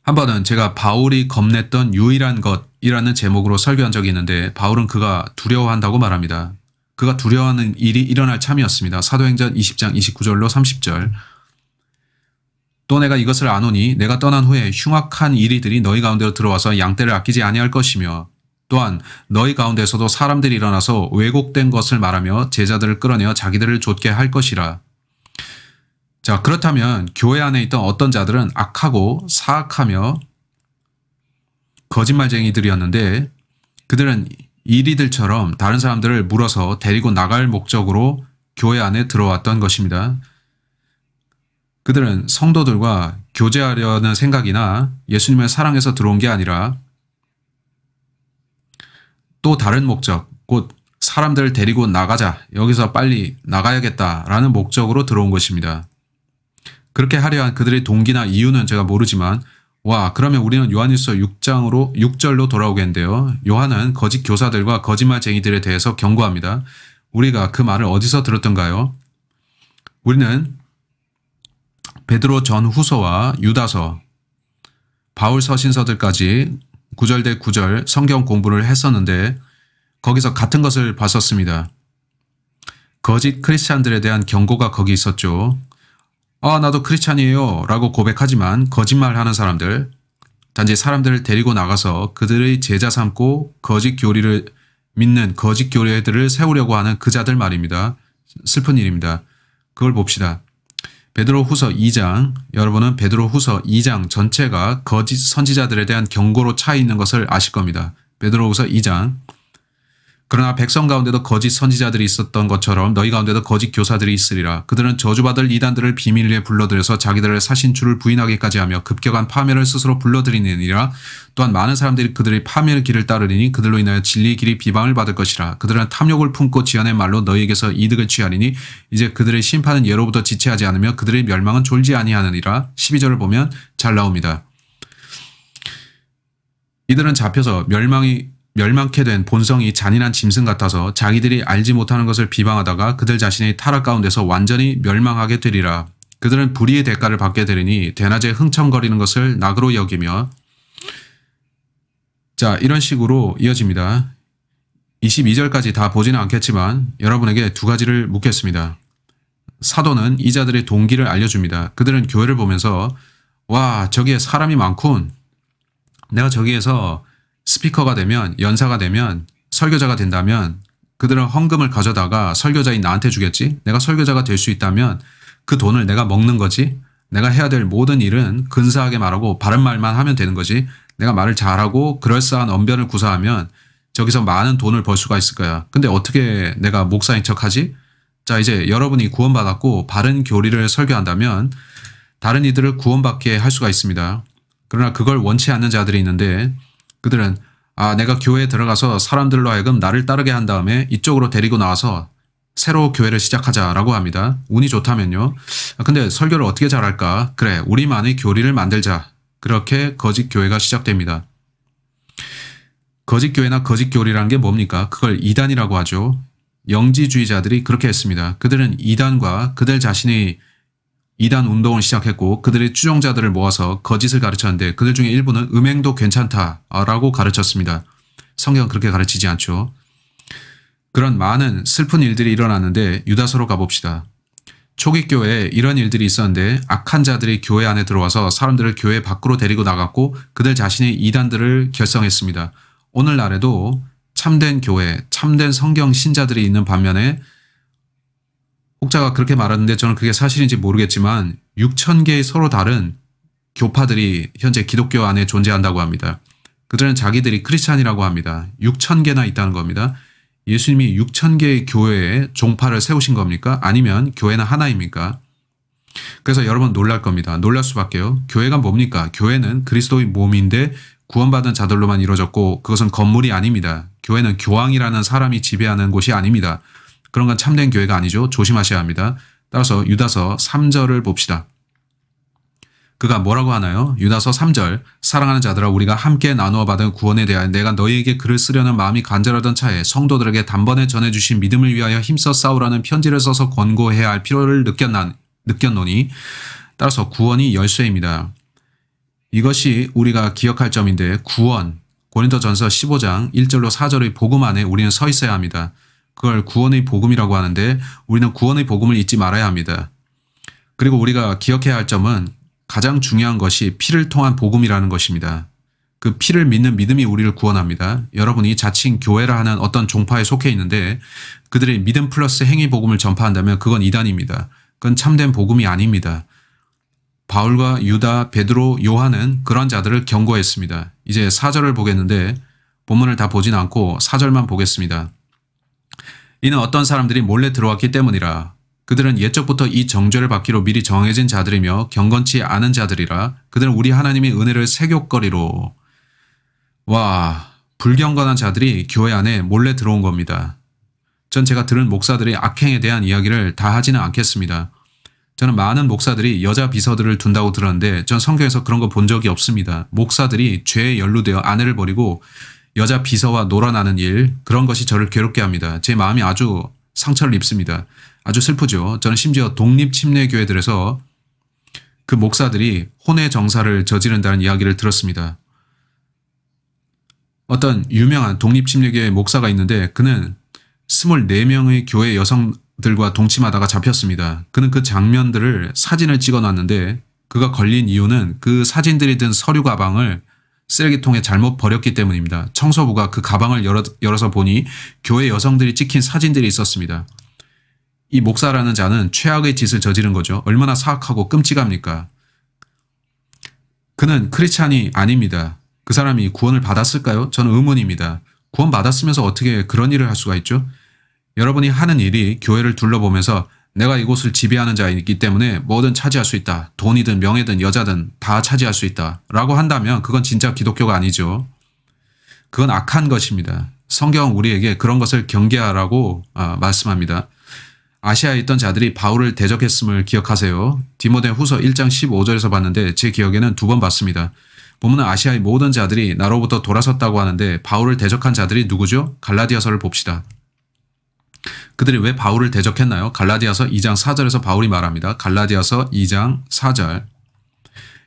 한 번은 제가 바울이 겁냈던 유일한 것이라는 제목으로 설교한 적이 있는데 바울은 그가 두려워한다고 말합니다. 그가 두려워하는 일이 일어날 참이었습니다. 사도행전 20장 29절로 30절. 또 내가 이것을 아노니 내가 떠난 후에 흉악한 이리들이 너희 가운데로 들어와서 양떼를 아끼지 아니할 것이며 또한 너희 가운데서도 사람들이 일어나서 왜곡된 것을 말하며 제자들을 끌어내어 자기들을 좇게 할 것이라. 자, 그렇다면 교회 안에 있던 어떤 자들은 악하고 사악하며 거짓말쟁이들이었는데 그들은 이리들처럼 다른 사람들을 물어서 데리고 나갈 목적으로 교회 안에 들어왔던 것입니다. 그들은 성도들과 교제하려는 생각이나 예수님을 사랑해서 들어온 게 아니라 또 다른 목적, 곧 사람들을 데리고 나가자, 여기서 빨리 나가야겠다라는 목적으로 들어온 것입니다. 그렇게 하려 한 그들의 동기나 이유는 제가 모르지만 그러면 우리는 요한일서 6절로 돌아오겠는데요. 요한은 거짓 교사들과 거짓말쟁이들에 대해서 경고합니다. 우리가 그 말을 어디서 들었던가요? 우리는 베드로 전후서와 유다서, 바울 서신서들까지 구절대 구절 성경 공부를 했었는데 거기서 같은 것을 봤었습니다. 거짓 크리스찬들에 대한 경고가 거기 있었죠. 나도 크리스찬이에요 라고 고백하지만 거짓말하는 사람들, 단지 사람들을 데리고 나가서 그들의 제자 삼고 거짓 교리를 믿는 거짓 교리들을 세우려고 하는 그 자들 말입니다. 슬픈 일입니다. 그걸 봅시다. 베드로후서 2장, 여러분은 베드로후서 2장 전체가 거짓 선지자들에 대한 경고로 차 있는 것을 아실 겁니다. 베드로후서 2장. 그러나 백성 가운데도 거짓 선지자들이 있었던 것처럼 너희 가운데도 거짓 교사들이 있으리라. 그들은 저주받을 이단들을 비밀리에 불러들여서 자기들의 사신주를 부인하기까지 하며 급격한 파멸을 스스로 불러들이느니라. 또한 많은 사람들이 그들의 파멸의 길을 따르리니 그들로 인하여 진리의 길이 비방을 받을 것이라. 그들은 탐욕을 품고 지어낸 말로 너희에게서 이득을 취하리니 이제 그들의 심판은 예로부터 지체하지 않으며 그들의 멸망은 졸지 아니하느니라. 12절을 보면 잘 나옵니다. 이들은 잡혀서 멸망케 된 본성이 잔인한 짐승 같아서 자기들이 알지 못하는 것을 비방하다가 그들 자신의 타락 가운데서 완전히 멸망하게 되리라. 그들은 불의의 대가를 받게 되리니 대낮에 흥청거리는 것을 낙으로 여기며. 자, 이런 식으로 이어집니다. 22절까지 다 보지는 않겠지만 여러분에게 두 가지를 묻겠습니다. 사도는 이 자들의 동기를 알려줍니다. 그들은 교회를 보면서 저기에 사람이 많군. 내가 저기에서 스피커가 되면, 연사가 되면, 설교자가 된다면 그들은 헌금을 가져다가 설교자인 나한테 주겠지? 내가 설교자가 될 수 있다면 그 돈을 내가 먹는 거지? 내가 해야 될 모든 일은 근사하게 말하고 바른 말만 하면 되는 거지? 내가 말을 잘하고 그럴싸한 언변을 구사하면 저기서 많은 돈을 벌 수가 있을 거야. 근데 어떻게 내가 목사인 척하지? 자, 이제 여러분이 구원받았고 바른 교리를 설교한다면 다른 이들을 구원받게 할 수가 있습니다. 그러나 그걸 원치 않는 자들이 있는데 그들은 내가 교회에 들어가서 사람들로 하여금 나를 따르게 한 다음에 이쪽으로 데리고 나와서 새로 교회를 시작하자라고 합니다. 운이 좋다면요. 근데 설교를 어떻게 잘할까? 그래, 우리만의 교리를 만들자. 그렇게 거짓 교회가 시작됩니다. 거짓 교회나 거짓 교리라는 게 뭡니까? 그걸 이단이라고 하죠. 영지주의자들이 그렇게 했습니다. 그들은 이단과 그들 자신이 이단 운동을 시작했고 그들의 추종자들을 모아서 거짓을 가르쳤는데 그들 중에 일부는 음행도 괜찮다라고 가르쳤습니다. 성경은 그렇게 가르치지 않죠. 그런 많은 슬픈 일들이 일어났는데 유다서로 가봅시다. 초기 교회에 이런 일들이 있었는데 악한 자들이 교회 안에 들어와서 사람들을 교회 밖으로 데리고 나갔고 그들 자신의 이단들을 결성했습니다. 오늘날에도 참된 교회, 참된 성경 신자들이 있는 반면에 혹자가 그렇게 말하는데 저는 그게 사실인지 모르겠지만 6,000개의 서로 다른 교파들이 현재 기독교 안에 존재한다고 합니다. 그들은 자기들이 크리스찬이라고 합니다. 6,000개나 있다는 겁니다. 예수님이 6,000개의 교회에 종파를 세우신 겁니까? 아니면 교회는 하나입니까? 그래서 여러분 놀랄 겁니다. 놀랄 수밖에요. 교회가 뭡니까? 교회는 그리스도의 몸인데 구원받은 자들로만 이루어졌고 그것은 건물이 아닙니다. 교회는 교황이라는 사람이 지배하는 곳이 아닙니다. 그런 건 참된 교회가 아니죠. 조심하셔야 합니다. 따라서 유다서 3절을 봅시다. 그가 뭐라고 하나요? 유다서 3절 사랑하는 자들아 우리가 함께 나누어 받은 구원에 대하여 내가 너희에게 글을 쓰려는 마음이 간절하던 차에 성도들에게 단번에 전해주신 믿음을 위하여 힘써 싸우라는 편지를 써서 권고해야 할 필요를 느꼈노니 따라서 구원이 열쇠입니다. 이것이 우리가 기억할 점인데 구원, 고린도전서 15장 1절로 4절의 복음 안에 우리는 서 있어야 합니다. 그걸 구원의 복음이라고 하는데 우리는 구원의 복음을 잊지 말아야 합니다. 그리고 우리가 기억해야 할 점은 가장 중요한 것이 피를 통한 복음이라는 것입니다. 그 피를 믿는 믿음이 우리를 구원합니다. 여러분이 자칭 교회라 하는 어떤 종파에 속해 있는데 그들이 믿음 플러스 행위 복음을 전파한다면 그건 이단입니다. 그건 참된 복음이 아닙니다. 바울과 유다, 베드로, 요한은 그런 자들을 경고했습니다. 이제 4절을 보겠는데 본문을 다 보진 않고 4절만 보겠습니다. 이는 어떤 사람들이 몰래 들어왔기 때문이라. 그들은 옛적부터 이 정죄를 받기로 미리 정해진 자들이며 경건치 않은 자들이라. 그들은 우리 하나님의 은혜를 세욕거리로. 와, 불경건한 자들이 교회 안에 몰래 들어온 겁니다. 전 제가 들은 목사들의 악행에 대한 이야기를 다 하지는 않겠습니다. 저는 많은 목사들이 여자 비서들을 둔다고 들었는데 전 성경에서 그런 거 본 적이 없습니다. 목사들이 죄에 연루되어 아내를 버리고 여자 비서와 놀아나는 일, 그런 것이 저를 괴롭게 합니다. 제 마음이 아주 상처를 입습니다. 아주 슬프죠. 저는 심지어 독립침례교회들에서 그 목사들이 혼외 정사를 저지른다는 이야기를 들었습니다. 어떤 유명한 독립침례교회 목사가 있는데 그는 24명의 교회 여성들과 동침하다가 잡혔습니다. 그는 그 장면들을 사진을 찍어놨는데 그가 걸린 이유는 그 사진들이 든 서류 가방을 쓰레기통에 잘못 버렸기 때문입니다. 청소부가 그 가방을 열어서 보니 교회 여성들이 찍힌 사진들이 있었습니다. 이 목사라는 자는 최악의 짓을 저지른 거죠. 얼마나 사악하고 끔찍합니까? 그는 크리스찬이 아닙니다. 그 사람이 구원을 받았을까요? 저는 의문입니다. 구원 받았으면서 어떻게 그런 일을 할 수가 있죠? 여러분이 하는 일이 교회를 둘러보면서 내가 이곳을 지배하는 자이기 때문에 뭐든 차지할 수 있다. 돈이든 명예든 여자든 다 차지할 수 있다. 라고 한다면 그건 진짜 기독교가 아니죠. 그건 악한 것입니다. 성경은 우리에게 그런 것을 경계하라고 말씀합니다. 아시아에 있던 자들이 바울을 대적했음을 기억하세요. 디모데 후서 1장 15절에서 봤는데 제 기억에는 2번 봤습니다. 보면은 아시아의 모든 자들이 나로부터 돌아섰다고 하는데 바울을 대적한 자들이 누구죠? 갈라디아서를 봅시다. 그들이 왜 바울을 대적했나요? 갈라디아서 2장 4절에서 바울이 말합니다. 갈라디아서 2장 4절.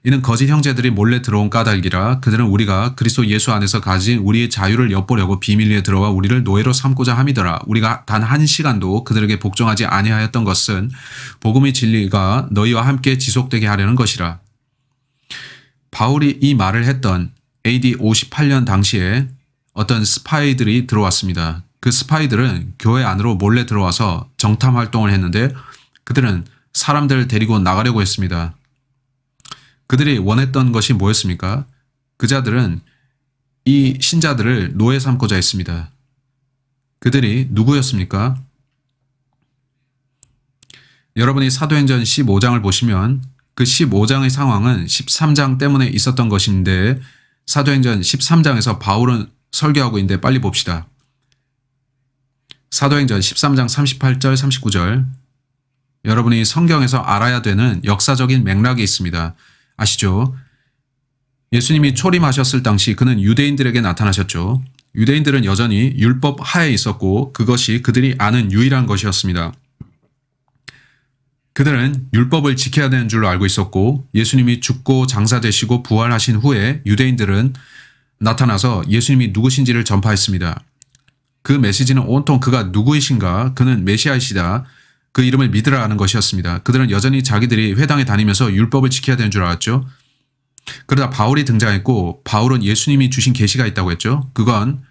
이는 거짓 형제들이 몰래 들어온 까닭이라. 그들은 우리가 그리스도 예수 안에서 가진 우리의 자유를 엿보려고 비밀리에 들어와 우리를 노예로 삼고자 함이더라. 우리가 단 한 시간도 그들에게 복종하지 아니하였던 것은 복음의 진리가 너희와 함께 지속되게 하려는 것이라. 바울이 이 말을 했던 AD 58년 당시에 어떤 스파이들이 들어왔습니다. 그 스파이들은 교회 안으로 몰래 들어와서 정탐 활동을 했는데 그들은 사람들을 데리고 나가려고 했습니다. 그들이 원했던 것이 뭐였습니까? 그 자들은 이 신자들을 노예 삼고자 했습니다. 그들이 누구였습니까? 여러분이 사도행전 15장을 보시면 그 15장의 상황은 13장 때문에 있었던 것인데 사도행전 13장에서 바울은 설교하고 있는데 빨리 봅시다. 사도행전 13장 38절 39절. 여러분이 성경에서 알아야 되는 역사적인 맥락이 있습니다. 아시죠? 예수님이 초림하셨을 당시 그는 유대인들에게 나타나셨죠. 유대인들은 여전히 율법 하에 있었고 그것이 그들이 아는 유일한 것이었습니다. 그들은 율법을 지켜야 되는 줄로 알고 있었고 예수님이 죽고 장사되시고 부활하신 후에 유대인들은 나타나서 예수님이 누구신지를 전파했습니다. 그 메시지는 온통 그가 누구이신가, 그는 메시아이시다, 그 이름을 믿으라 하는 것이었습니다. 그들은 여전히 자기들이 회당에 다니면서 율법을 지켜야 되는 줄 알았죠. 그러다 바울이 등장했고 바울은 예수님이 주신 계시가 있다고 했죠. 그건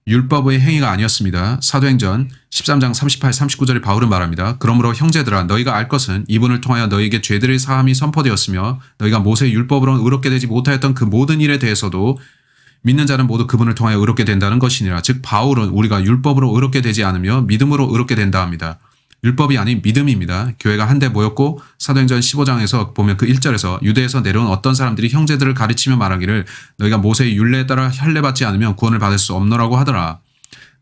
율법의 행위가 아니었습니다. 사도행전 13장 38, 39절에 바울은 말합니다. 그러므로 형제들아 너희가 알 것은 이분을 통하여 너희에게 죄들의 사함이 선포되었으며 너희가 모세의 율법으로는 의롭게 되지 못하였던 그 모든 일에 대해서도 믿는 자는 모두 그분을 통하여 의롭게 된다는 것이니라. 즉 바울은 우리가 율법으로 의롭게 되지 않으며 믿음으로 의롭게 된다 합니다. 율법이 아닌 믿음입니다. 교회가 한데 모였고 사도행전 15장에서 보면 그 1절에서 유대에서 내려온 어떤 사람들이 형제들을 가르치며 말하기를 너희가 모세의 율례에 따라 할례받지 않으면 구원을 받을 수 없노라고 하더라.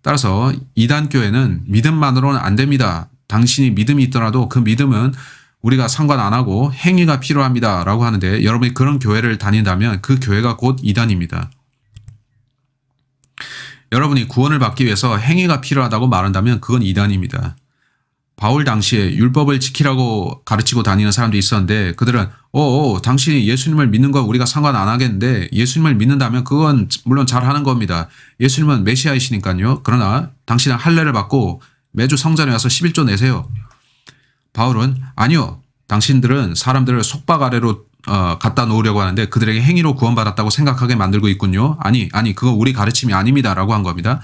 따라서 이단 교회는 믿음만으로는 안 됩니다. 당신이 믿음이 있더라도 그 믿음은 우리가 상관 안 하고 행위가 필요합니다 라고 하는데 여러분이 그런 교회를 다닌다면 그 교회가 곧 이단입니다. 여러분이 구원을 받기 위해서 행위가 필요하다고 말한다면 그건 이단입니다. 바울 당시에 율법을 지키라고 가르치고 다니는 사람들이 있었는데 그들은 당신이 예수님을 믿는 건 우리가 상관 안 하겠는데 예수님을 믿는다면 그건 물론 잘하는 겁니다. 예수님은 메시아이시니까요. 그러나 당신은 할례를 받고 매주 성전에 와서 11조 내세요. 바울은 아니요. 당신들은 사람들을 속박 아래로 갖다 놓으려고 하는데 그들에게 행위로 구원받았다고 생각하게 만들고 있군요. 아니 그건 우리 가르침이 아닙니다 라고 한 겁니다.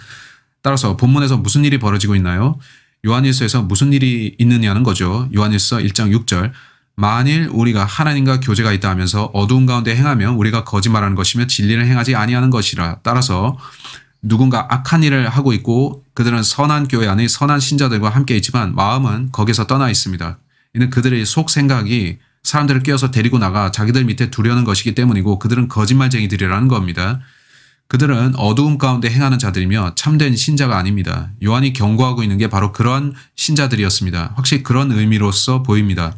따라서 본문에서 무슨 일이 벌어지고 있나요? 요한일서에서 무슨 일이 있느냐는 거죠. 요한일서 1장 6절 만일 우리가 하나님과 교제가 있다 하면서 어두운 가운데 행하면 우리가 거짓말하는 것이며 진리를 행하지 아니하는 것이라. 따라서 누군가 악한 일을 하고 있고 그들은 선한 교회 안에 선한 신자들과 함께 있지만 마음은 거기서 떠나 있습니다. 이는 그들의 속 생각이 사람들을 깨워서 데리고 나가 자기들 밑에 두려는 것이기 때문이고 그들은 거짓말쟁이들이라는 겁니다. 그들은 어두움 가운데 행하는 자들이며 참된 신자가 아닙니다. 요한이 경고하고 있는 게 바로 그러한 신자들이었습니다. 확실히 그런 의미로서 보입니다.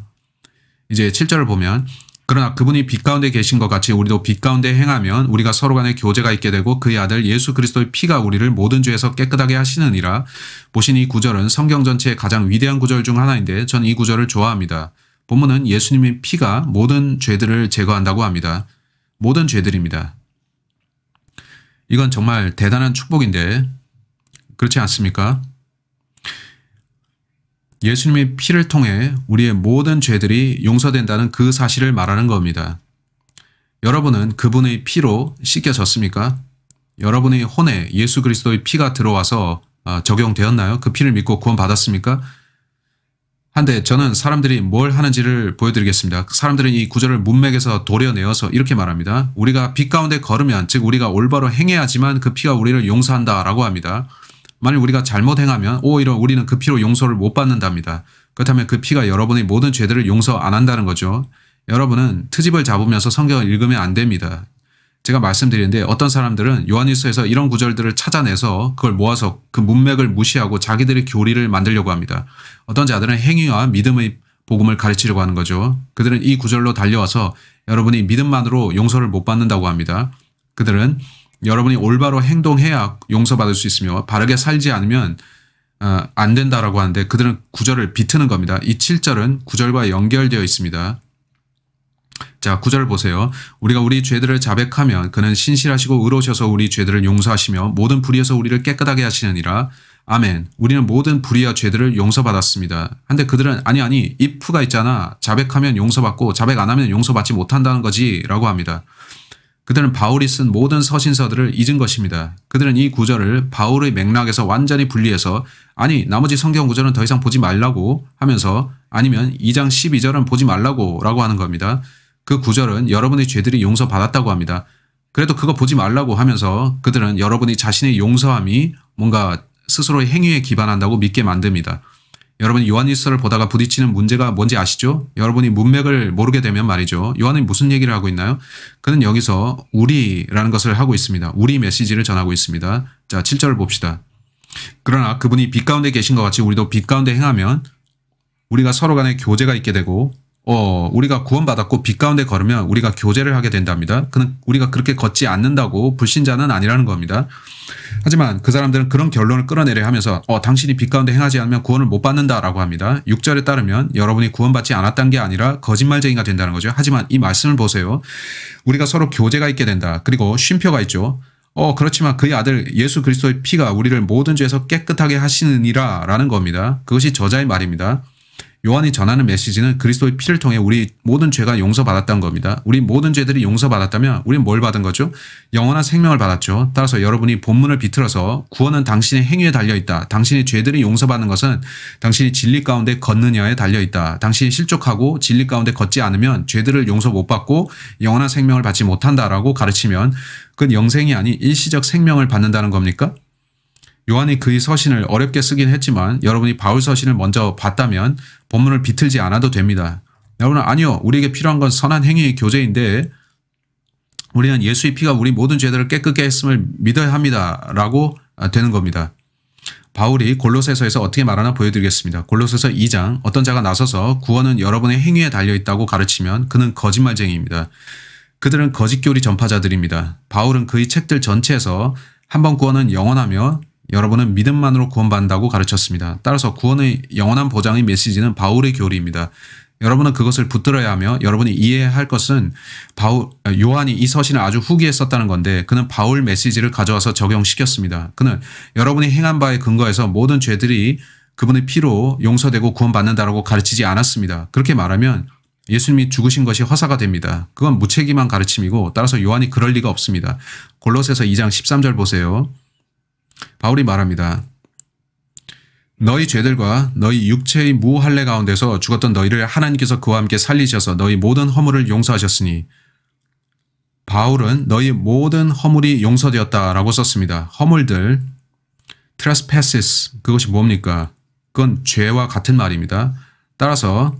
이제 7절을 보면 그러나 그분이 빛 가운데 계신 것 같이 우리도 빛 가운데 행하면 우리가 서로 간에 교제가 있게 되고 그의 아들 예수 그리스도의 피가 우리를 모든 죄에서 깨끗하게 하시느니라. 보신 이 구절은 성경 전체의 가장 위대한 구절 중 하나인데 전 이 구절을 좋아합니다. 본문은 예수님의 피가 모든 죄들을 제거한다고 합니다. 모든 죄들입니다. 이건 정말 대단한 축복인데 그렇지 않습니까? 예수님의 피를 통해 우리의 모든 죄들이 용서된다는 그 사실을 말하는 겁니다. 여러분은 그분의 피로 씻겨졌습니까? 여러분의 혼에 예수 그리스도의 피가 들어와서 적용되었나요? 그 피를 믿고 구원받았습니까? 한데 저는 사람들이 뭘 하는지를 보여드리겠습니다. 사람들은 이 구절을 문맥에서 도려내어서 이렇게 말합니다. 우리가 빛 가운데 걸으면 즉 우리가 올바로 행해야지만 그 피가 우리를 용서한다라고 합니다. 만일 우리가 잘못 행하면 오히려 우리는 그 피로 용서를 못 받는답니다. 그렇다면 그 피가 여러분의 모든 죄들을 용서 안 한다는 거죠. 여러분은 트집을 잡으면서 성경을 읽으면 안 됩니다. 제가 말씀드리는데 어떤 사람들은 요한일서에서 이런 구절들을 찾아내서 그걸 모아서 그 문맥을 무시하고 자기들의 교리를 만들려고 합니다. 어떤 자들은 행위와 믿음의 복음을 가르치려고 하는 거죠. 그들은 이 구절로 달려와서 여러분이 믿음만으로 용서를 못 받는다고 합니다. 그들은 여러분이 올바로 행동해야 용서받을 수 있으며 바르게 살지 않으면 안 된다라고 하는데 그들은 구절을 비트는 겁니다. 이 7절은 구절과 연결되어 있습니다. 자, 9절 보세요. 우리가 우리 죄들을 자백하면 그는 신실하시고 의로우셔서 우리 죄들을 용서하시며 모든 불의에서 우리를 깨끗하게 하시느니라. 아멘. 우리는 모든 불의와 죄들을 용서받았습니다. 한데 그들은 아니 if가 있잖아. 자백하면 용서받고 자백 안 하면 용서받지 못한다는 거지 라고 합니다. 그들은 바울이 쓴 모든 서신서들을 잊은 것입니다. 그들은 이 구절을 바울의 맥락에서 완전히 분리해서 아니 나머지 성경 구절은 더 이상 보지 말라고 하면서 아니면 2장 12절은 보지 말라고 라고 하는 겁니다. 그 구절은 여러분의 죄들이 용서받았다고 합니다. 그래도 그거 보지 말라고 하면서 그들은 여러분이 자신의 용서함이 뭔가 스스로의 행위에 기반한다고 믿게 만듭니다. 여러분이 요한일서를 보다가 부딪히는 문제가 뭔지 아시죠? 여러분이 문맥을 모르게 되면 말이죠. 요한이 무슨 얘기를 하고 있나요? 그는 여기서 우리라는 것을 하고 있습니다. 우리 메시지를 전하고 있습니다. 자, 7절을 봅시다. 그러나 그분이 빛 가운데 계신 것 같이 우리도 빛 가운데 행하면 우리가 서로 간에 교제가 있게 되고 우리가 구원받았고 빛 가운데 걸으면 우리가 교제를 하게 된답니다. 그는 우리가 그렇게 걷지 않는다고 불신자는 아니라는 겁니다. 하지만 그 사람들은 그런 결론을 끌어내려 하면서 당신이 빛 가운데 행하지 않으면 구원을 못 받는다라고 합니다. 6절에 따르면 여러분이 구원받지 않았다는 게 아니라 거짓말쟁이가 된다는 거죠. 하지만 이 말씀을 보세요. 우리가 서로 교제가 있게 된다. 그리고 쉼표가 있죠. 그렇지만 그의 아들 예수 그리스도의 피가 우리를 모든 죄에서 깨끗하게 하시느니라 라는 겁니다. 그것이 저자의 말입니다. 요한이 전하는 메시지는 그리스도의 피를 통해 우리 모든 죄가 용서받았다는 겁니다. 우리 모든 죄들이 용서받았다면 우리는 뭘 받은 거죠? 영원한 생명을 받았죠. 따라서 여러분이 본문을 비틀어서 구원은 당신의 행위에 달려있다. 당신의 죄들이 용서받는 것은 당신이 진리 가운데 걷느냐에 달려있다. 당신이 실족하고 진리 가운데 걷지 않으면 죄들을 용서 못 받고 영원한 생명을 받지 못한다라고 가르치면 그건 영생이 아닌 일시적 생명을 받는다는 겁니까? 요한이 그의 서신을 어렵게 쓰긴 했지만 여러분이 바울 서신을 먼저 봤다면 본문을 비틀지 않아도 됩니다. 여러분은 아니요. 우리에게 필요한 건 선한 행위의 교제인데 우리는 예수의 피가 우리 모든 죄들을 깨끗게 했음을 믿어야 합니다. 라고 되는 겁니다. 바울이 골로새서에서 어떻게 말하나 보여드리겠습니다. 골로새서 2장 어떤 자가 나서서 구원은 여러분의 행위에 달려있다고 가르치면 그는 거짓말쟁이입니다. 그들은 거짓교리 전파자들입니다. 바울은 그의 책들 전체에서 한 번 구원은 영원하며 여러분은 믿음만으로 구원받는다고 가르쳤습니다. 따라서 구원의 영원한 보장의 메시지는 바울의 교리입니다. 여러분은 그것을 붙들어야 하며 여러분이 이해해야 할 것은 요한이 이 서신을 아주 후기에 썼다는 건데 그는 바울 메시지를 가져와서 적용시켰습니다. 그는 여러분이 행한 바에 근거해서 모든 죄들이 그분의 피로 용서되고 구원받는다라고 가르치지 않았습니다. 그렇게 말하면 예수님이 죽으신 것이 허사가 됩니다. 그건 무책임한 가르침이고 따라서 요한이 그럴 리가 없습니다. 골로새서 2장 13절 보세요. 바울이 말합니다. 너희 죄들과 너희 육체의 무할례 가운데서 죽었던 너희를 하나님께서 그와 함께 살리셔서 너희 모든 허물을 용서하셨으니 바울은 너희 모든 허물이 용서되었다라고 썼습니다. 허물들, trespasses, 그것이 뭡니까? 그건 죄와 같은 말입니다. 따라서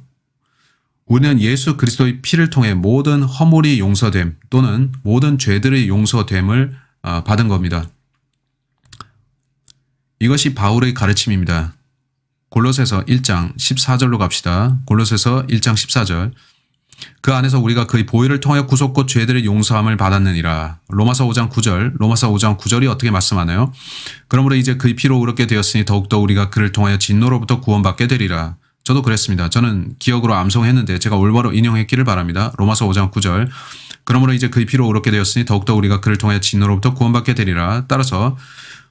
우리는 예수 그리스도의 피를 통해 모든 허물이 용서됨 또는 모든 죄들의 용서됨을 받은 겁니다. 이것이 바울의 가르침입니다. 골로새서 1장 14절로 갑시다. 골로새서 1장 14절. 그 안에서 우리가 그의 보혈을 통해 구속 곧 죄들의 용서함을 받았느니라. 로마서 5장 9절. 로마서 5장 9절이 어떻게 말씀하나요? 그러므로 이제 그의 피로 의롭게 되었으니 더욱더 우리가 그를 통하여 진노로부터 구원받게 되리라. 저도 그랬습니다. 저는 기억으로 암송했는데 제가 올바로 인용했기를 바랍니다. 로마서 5장 9절. 그러므로 이제 그의 피로 의롭게 되었으니 더욱더 우리가 그를 통하여 진노로부터 구원받게 되리라. 따라서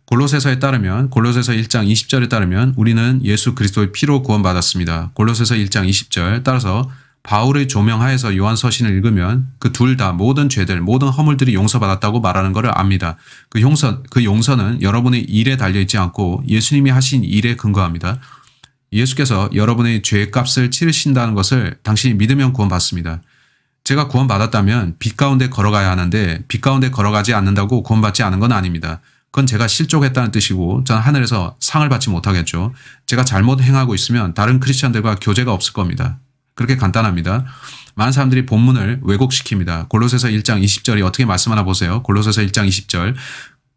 골로새서에 따르면 골로새서 1장 20절에 따르면 우리는 예수 그리스도의 피로 구원받았습니다. 골로새서 1장 20절. 따라서 바울의 조명하에서 요한 서신을 읽으면 그 둘 다 모든 죄들, 모든 허물들이 용서받았다고 말하는 것을 압니다. 그 용서는 여러분의 일에 달려있지 않고 예수님이 하신 일에 근거합니다. 예수께서 여러분의 죄의 값을 치르신다는 것을 당신이 믿으면 구원받습니다. 제가 구원받았다면 빛 가운데 걸어가야 하는데 빛 가운데 걸어가지 않는다고 구원받지 않은 건 아닙니다. 그건 제가 실족했다는 뜻이고 저는 하늘에서 상을 받지 못하겠죠. 제가 잘못 행하고 있으면 다른 크리스천들과 교제가 없을 겁니다. 그렇게 간단합니다. 많은 사람들이 본문을 왜곡시킵니다. 골로새서 1장 20절이 어떻게 말씀하나 보세요. 골로새서 1장 20절.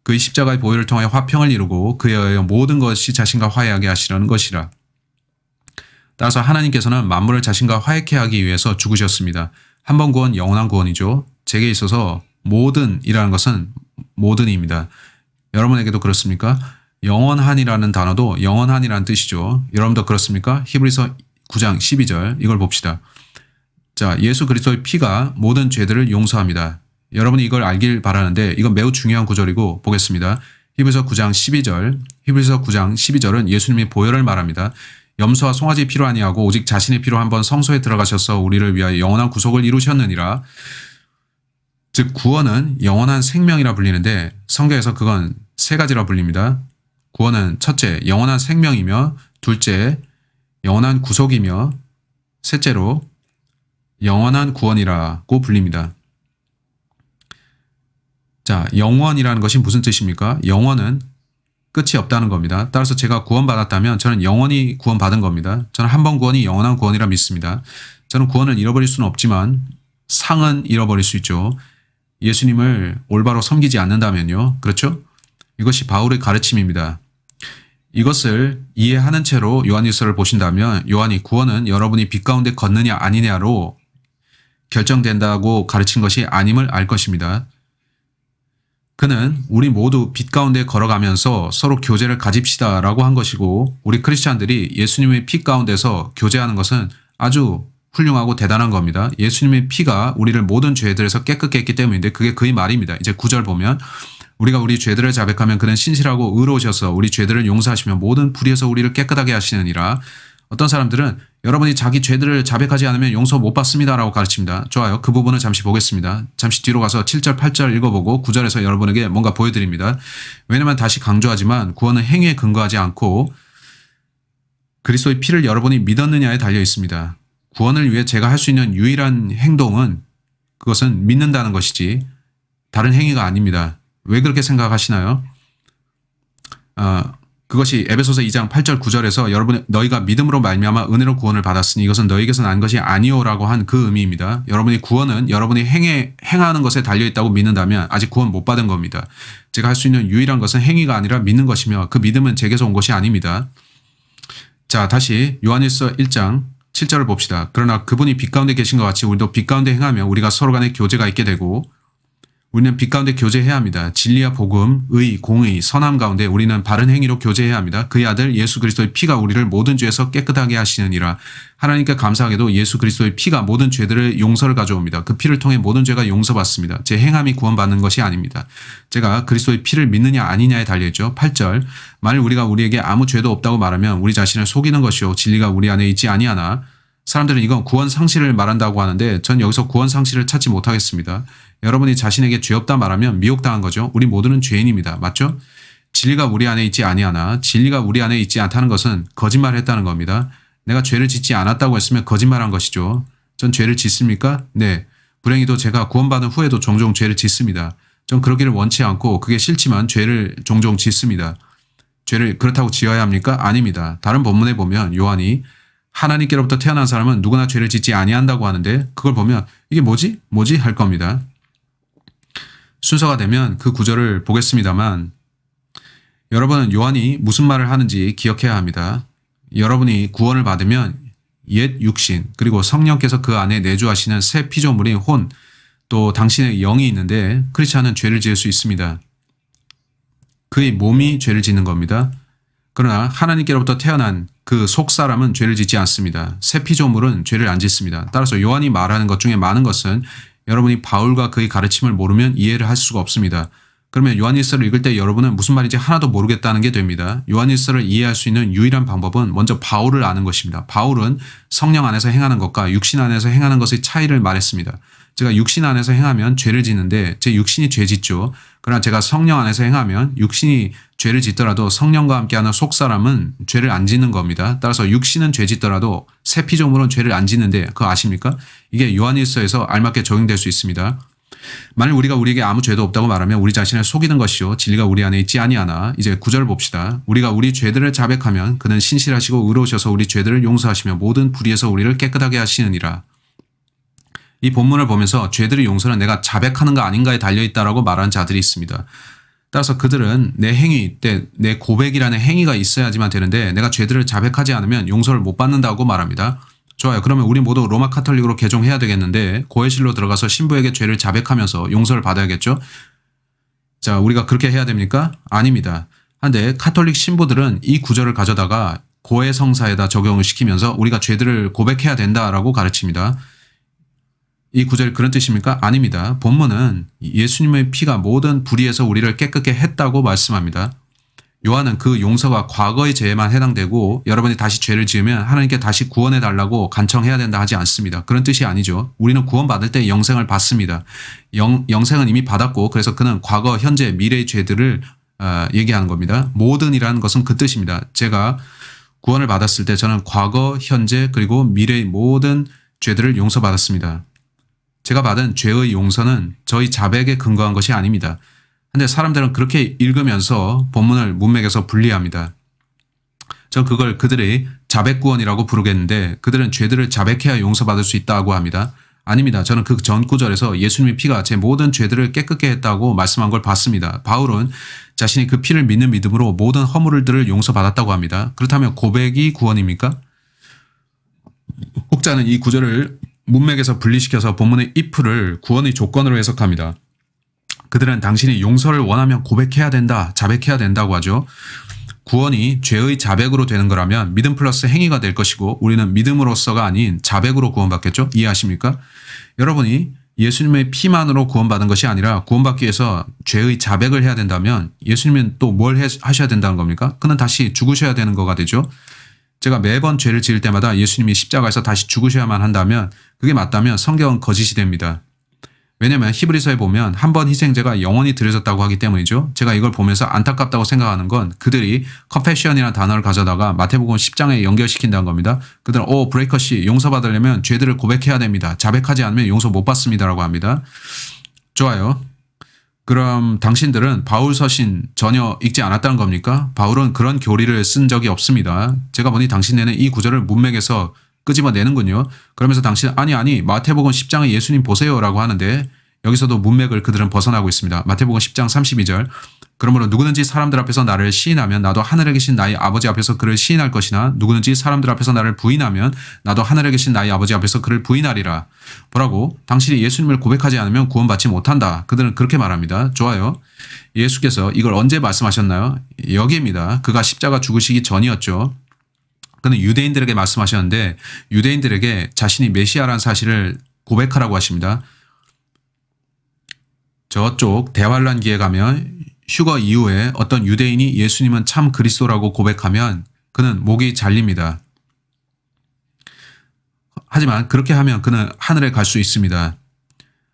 그의 십자가의 보혈을 통하여 화평을 이루고 그에 의하여 모든 것이 자신과 화해하게 하시려는 것이라. 따라서 하나님께서는 만물을 자신과 화해케 하기 위해서 죽으셨습니다. 한 번 구원 영원한 구원이죠. 제게 있어서 모든이라는 것은 모든입니다. 여러분에게도 그렇습니까? 영원한이라는 단어도 영원한이라는 뜻이죠. 여러분도 그렇습니까? 히브리서 9장 12절 이걸 봅시다. 자, 예수 그리스도의 피가 모든 죄들을 용서합니다. 여러분이 이걸 알길 바라는데 이건 매우 중요한 구절이고 보겠습니다. 히브리서 9장 12절. 히브리서 9장 12절은 예수님이 보혈을 말합니다. 염소와 송아지 피로 아니하고 오직 자신의 피로 한번 성소에 들어가셔서 우리를 위하여 영원한 구속을 이루셨느니라. 즉 구원은 영원한 생명이라 불리는데 성경에서 그건 세 가지라 불립니다. 구원은 첫째 영원한 생명이며 둘째 영원한 구속이며 셋째로 영원한 구원이라고 불립니다. 자, 영원이라는 것이 무슨 뜻입니까? 영원은 끝이 없다는 겁니다. 따라서 제가 구원받았다면 저는 영원히 구원받은 겁니다. 저는 한 번 구원이 영원한 구원이라 믿습니다. 저는 구원을 잃어버릴 수는 없지만 상은 잃어버릴 수 있죠. 예수님을 올바로 섬기지 않는다면요. 그렇죠? 이것이 바울의 가르침입니다. 이것을 이해하는 채로 요한일서를 보신다면 요한이 구원은 여러분이 빛 가운데 걷느냐 아니냐로 결정된다고 가르친 것이 아님을 알 것입니다. 그는 우리 모두 빛 가운데 걸어가면서 서로 교제를 가집시다라고 한 것이고, 우리 크리스찬들이 예수님의 피 가운데서 교제하는 것은 아주 훌륭하고 대단한 겁니다. 예수님의 피가 우리를 모든 죄들에서 깨끗게 했기 때문인데 그게 그의 말입니다. 이제 9절 보면 우리가 우리 죄들을 자백하면 그는 신실하고 의로우셔서 우리 죄들을 용서하시며 모든 불의에서 우리를 깨끗하게 하시느니라. 어떤 사람들은 여러분이 자기 죄들을 자백하지 않으면 용서 못 받습니다라고 가르칩니다. 좋아요. 그 부분을 잠시 보겠습니다. 잠시 뒤로 가서 7절, 8절 읽어보고 9절에서 여러분에게 뭔가 보여드립니다. 왜냐하면 다시 강조하지만 구원은 행위에 근거하지 않고 그리스도의 피를 여러분이 믿었느냐에 달려 있습니다. 구원을 위해 제가 할 수 있는 유일한 행동은 그것은 믿는다는 것이지 다른 행위가 아닙니다. 왜 그렇게 생각하시나요? 그것이 에베소서 2장 8절 9절에서 여러분 너희가 믿음으로 말미암아 은혜로 구원을 받았으니 이것은 너희에게서 난 것이 아니오라고 한 그 의미입니다. 여러분의 구원은 여러분이 행하는 것에 달려있다고 믿는다면 아직 구원 못 받은 겁니다. 제가 할 수 있는 유일한 것은 행위가 아니라 믿는 것이며 그 믿음은 제게서 온 것이 아닙니다. 자, 다시 요한일서 1장 7절을 봅시다. 그러나 그분이 빛 가운데 계신 것 같이 우리도 빛 가운데 행하며 우리가 서로 간에 교제가 있게 되고, 우리는 빛 가운데 교제해야 합니다. 진리와 복음, 의, 공의, 선함 가운데 우리는 바른 행위로 교제해야 합니다. 그의 아들 예수 그리스도의 피가 우리를 모든 죄에서 깨끗하게 하시느니라. 하나님께 감사하게도 예수 그리스도의 피가 모든 죄들의 용서를 가져옵니다. 그 피를 통해 모든 죄가 용서받습니다. 제 행함이 구원받는 것이 아닙니다. 제가 그리스도의 피를 믿느냐 아니냐에 달려있죠. 8절 만일 우리가 우리에게 아무 죄도 없다고 말하면 우리 자신을 속이는 것이요 진리가 우리 안에 있지 아니하나. 사람들은 이건 구원 상실을 말한다고 하는데 전 여기서 구원 상실을 찾지 못하겠습니다. 여러분이 자신에게 죄 없다 말하면 미혹당한 거죠. 우리 모두는 죄인입니다. 맞죠? 진리가 우리 안에 있지 아니하나. 진리가 우리 안에 있지 않다는 것은 거짓말을 했다는 겁니다. 내가 죄를 짓지 않았다고 했으면 거짓말한 것이죠. 전 죄를 짓습니까? 네. 불행히도 제가 구원받은 후에도 종종 죄를 짓습니다. 전 그러기를 원치 않고 그게 싫지만 죄를 종종 짓습니다. 죄를 그렇다고 지어야 합니까? 아닙니다. 다른 본문에 보면 요한이 하나님께로부터 태어난 사람은 누구나 죄를 짓지 아니한다고 하는데 그걸 보면 이게 뭐지? 뭐지? 할 겁니다. 순서가 되면 그 구절을 보겠습니다만 여러분은 요한이 무슨 말을 하는지 기억해야 합니다. 여러분이 구원을 받으면 옛 육신 그리고 성령께서 그 안에 내주하시는 새 피조물인 혼 또 당신의 영이 있는데 그렇지 않은 죄를 지을 수 있습니다. 그의 몸이 죄를 짓는 겁니다. 그러나 하나님께로부터 태어난 그 속사람은 죄를 짓지 않습니다. 새 피조물은 죄를 안 짓습니다. 따라서 요한이 말하는 것 중에 많은 것은 여러분이 바울과 그의 가르침을 모르면 이해를 할 수가 없습니다. 그러면 요한일서를 읽을 때 여러분은 무슨 말인지 하나도 모르겠다는 게 됩니다. 요한일서를 이해할 수 있는 유일한 방법은 먼저 바울을 아는 것입니다. 바울은 성령 안에서 행하는 것과 육신 안에서 행하는 것의 차이를 말했습니다. 제가 육신 안에서 행하면 죄를 짓는데 제 육신이 죄 짓죠. 그러나 제가 성령 안에서 행하면 육신이 죄를 짓더라도 성령과 함께하는 속사람은 죄를 안 짓는 겁니다. 따라서 육신은 죄 짓더라도 새 피조물은 죄를 안 짓는데 그거 아십니까? 이게 요한일서에서 알맞게 적용될 수 있습니다. 만일 우리가 우리에게 아무 죄도 없다고 말하면 우리 자신을 속이는 것이요 진리가 우리 안에 있지 아니하나. 이제 9절 봅시다. 우리가 우리 죄들을 자백하면 그는 신실하시고 의로우셔서 우리 죄들을 용서하시며 모든 불의에서 우리를 깨끗하게 하시느니라. 이 본문을 보면서 죄들의 용서는 내가 자백하는가 아닌가에 달려있다라고 말하는 자들이 있습니다. 따라서 그들은 내 행위, 내 고백이라는 행위가 있어야지만 되는데 내가 죄들을 자백하지 않으면 용서를 못 받는다고 말합니다. 좋아요. 그러면 우리 모두 로마 카톨릭으로 개종해야 되겠는데 고해실로 들어가서 신부에게 죄를 자백하면서 용서를 받아야겠죠? 자, 우리가 그렇게 해야 됩니까? 아닙니다. 한데 카톨릭 신부들은 이 구절을 가져다가 고해 성사에다 적용을 시키면서 우리가 죄들을 고백해야 된다라고 가르칩니다. 이 구절이 그런 뜻입니까? 아닙니다. 본문은 예수님의 피가 모든 불의에서 우리를 깨끗게 했다고 말씀합니다. 요한은 그 용서가 과거의 죄에만 해당되고 여러분이 다시 죄를 지으면 하나님께 다시 구원해 달라고 간청해야 된다 하지 않습니다. 그런 뜻이 아니죠. 우리는 구원받을 때 영생을 받습니다. 영생은 이미 받았고 그래서 그는 과거, 현재, 미래의 죄들을 얘기하는 겁니다. 모든이라는 것은 그 뜻입니다. 제가 구원을 받았을 때 저는 과거, 현재 그리고 미래의 모든 죄들을 용서받았습니다. 제가 받은 죄의 용서는 저희 자백에 근거한 것이 아닙니다. 근데 사람들은 그렇게 읽으면서 본문을 문맥에서 분리합니다. 전 그걸 그들의 자백구원이라고 부르겠는데 그들은 죄들을 자백해야 용서받을 수 있다고 합니다. 아닙니다. 저는 그 전 구절에서 예수님의 피가 제 모든 죄들을 깨끗게 했다고 말씀한 걸 봤습니다. 바울은 자신이 그 피를 믿는 믿음으로 모든 허물들을 용서받았다고 합니다. 그렇다면 고백이 구원입니까? 혹자는 이 구절을 문맥에서 분리시켜서 본문의 if를 구원의 조건으로 해석합니다. 그들은 당신이 용서를 원하면 고백해야 된다, 자백해야 된다고 하죠. 구원이 죄의 자백으로 되는 거라면 믿음 플러스 행위가 될 것이고 우리는 믿음으로서가 아닌 자백으로 구원받겠죠? 이해하십니까? 여러분이 예수님의 피만으로 구원받은 것이 아니라 구원받기 위해서 죄의 자백을 해야 된다면 예수님은 또 뭘 하셔야 된다는 겁니까? 그는 다시 죽으셔야 되는 거가 되죠. 제가 매번 죄를 지을 때마다 예수님이 십자가에서 다시 죽으셔야만 한다면 그게 맞다면 성경은 거짓이 됩니다. 왜냐하면 히브리서에 보면 한 번 희생제가 영원히 드려졌다고 하기 때문이죠. 제가 이걸 보면서 안타깝다고 생각하는 건 그들이 confession이라는 단어를 가져다가 마태복음 10장에 연결시킨다는 겁니다. 그들은 브레이커씨 용서받으려면 죄들을 고백해야 됩니다. 자백하지 않으면 용서 못 받습니다라고 합니다. 좋아요. 그럼 당신들은 바울 서신 전혀 읽지 않았다는 겁니까? 바울은 그런 교리를 쓴 적이 없습니다. 제가 보니 당신네는 이 구절을 문맥에서 끄집어내는군요. 그러면서 당신 아니 마태복음 10장에 예수님 보세요라고 하는데 여기서도 문맥을 그들은 벗어나고 있습니다. 마태복음 10장 32절 그러므로 누구든지 사람들 앞에서 나를 시인하면 나도 하늘에 계신 나의 아버지 앞에서 그를 시인할 것이나 누구든지 사람들 앞에서 나를 부인하면 나도 하늘에 계신 나의 아버지 앞에서 그를 부인하리라. 보라고 당신이 예수님을 고백하지 않으면 구원받지 못한다. 그들은 그렇게 말합니다. 좋아요. 예수께서 이걸 언제 말씀하셨나요? 여기입니다. 그가 십자가 죽으시기 전이었죠. 그는 유대인들에게 말씀하셨는데 유대인들에게 자신이 메시아라는 사실을 고백하라고 하십니다. 저쪽 대환란기에 가면 휴거 이후에 어떤 유대인이 예수님은 참 그리스도라고 고백하면 그는 목이 잘립니다. 하지만 그렇게 하면 그는 하늘에 갈 수 있습니다.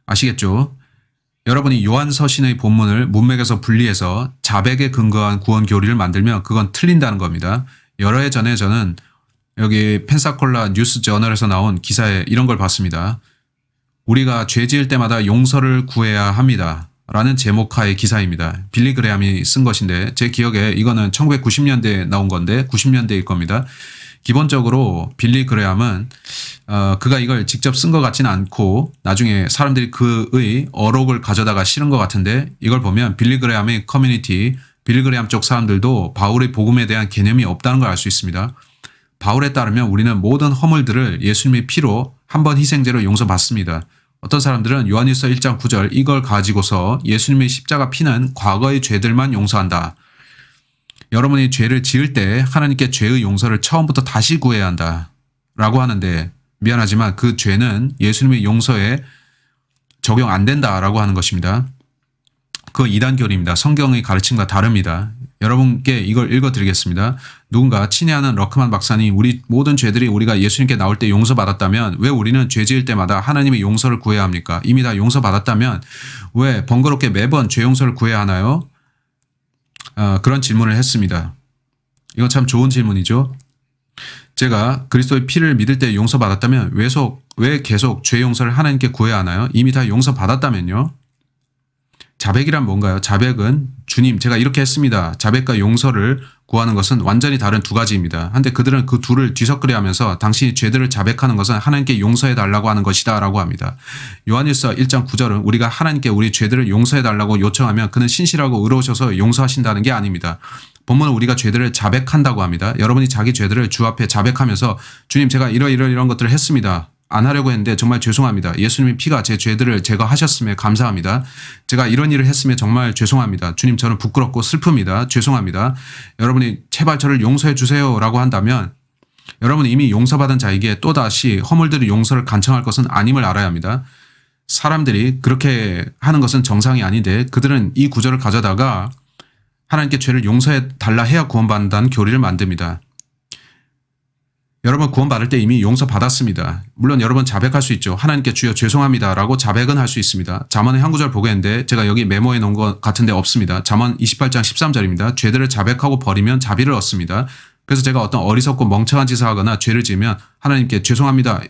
아시겠죠? 여러분이 요한서신의 본문을 문맥에서 분리해서 자백에 근거한 구원 교리를 만들면 그건 틀린다는 겁니다. 여러 해 전에 저는 여기 펜사콜라 뉴스 저널에서 나온 기사에 이런 걸 봤습니다. 우리가 죄 지을 때마다 용서를 구해야 합니다. 라는 제목하의 기사입니다. 빌리 그레함이 쓴 것인데 제 기억에 이거는 1990년대에 나온 건데 90년대일 겁니다. 기본적으로 빌리 그레함은 그가 이걸 직접 쓴 것 같지는 않고 나중에 사람들이 그의 어록을 가져다가 실은 것 같은데 이걸 보면 빌리 그레함의 커뮤니티 빌리 그레함 쪽 사람들도 바울의 복음에 대한 개념이 없다는 걸 알 수 있습니다. 바울에 따르면 우리는 모든 허물들을 예수님의 피로 한 번 희생제로 용서받습니다. 어떤 사람들은 요한일서 1장 9절 이걸 가지고서 예수님의 십자가 피는 과거의 죄들만 용서한다. 여러분이 죄를 지을 때 하나님께 죄의 용서를 처음부터 다시 구해야 한다. 라고 하는데 미안하지만 그 죄는 예수님의 용서에 적용 안 된다라고 하는 것입니다. 그 이단교리입니다. 성경의 가르침과 다릅니다. 여러분께 이걸 읽어드리겠습니다. 누군가 친애하는 러크만 박사님 우리 모든 죄들이 우리가 예수님께 나올 때 용서받았다면 왜 우리는 죄 지을 때마다 하나님의 용서를 구해야 합니까? 이미 다 용서받았다면 왜 번거롭게 매번 죄 용서를 구해야 하나요? 그런 질문을 했습니다. 이건 참 좋은 질문이죠. 제가 그리스도의 피를 믿을 때 용서받았다면 왜 계속 죄 용서를 하나님께 구해야 하나요? 이미 다 용서받았다면요. 자백이란 뭔가요? 자백은 주님 제가 이렇게 했습니다. 자백과 용서를 구하는 것은 완전히 다른 두 가지입니다. 한데 그들은 그 둘을 뒤섞으려 하면서 당신이 죄들을 자백하는 것은 하나님께 용서해 달라고 하는 것이다 라고 합니다. 요한일서 1장 9절은 우리가 하나님께 우리 죄들을 용서해 달라고 요청하면 그는 신실하고 의로우셔서 용서하신다는 게 아닙니다. 본문은 우리가 죄들을 자백한다고 합니다. 여러분이 자기 죄들을 주 앞에 자백하면서 주님 제가 이런 것들을 했습니다. 안 하려고 했는데 정말 죄송합니다. 예수님의 피가 제 죄들을 제거하셨음에 감사합니다. 제가 이런 일을 했음에 정말 죄송합니다. 주님 저는 부끄럽고 슬픕니다. 죄송합니다. 여러분이 제발 저를 용서해 주세요 라고 한다면 여러분이 이미 용서받은 자에게 또다시 허물들의 용서를 간청할 것은 아님을 알아야 합니다. 사람들이 그렇게 하는 것은 정상이 아닌데 그들은 이 구절을 가져다가 하나님께 죄를 용서해 달라 해야 구원받는다는 교리를 만듭니다. 여러분 구원받을 때 이미 용서받았습니다. 물론 여러분 자백할 수 있죠. 하나님께 주여 죄송합니다 라고 자백은 할 수 있습니다. 잠언의 한 구절 보겠는데 제가 여기 메모해 놓은 것 같은데 없습니다. 잠언 28장 13절입니다. 죄들을 자백하고 버리면 자비를 얻습니다. 그래서 제가 어떤 어리석고 멍청한 짓을 하거나 죄를 지으면 하나님께 죄송합니다.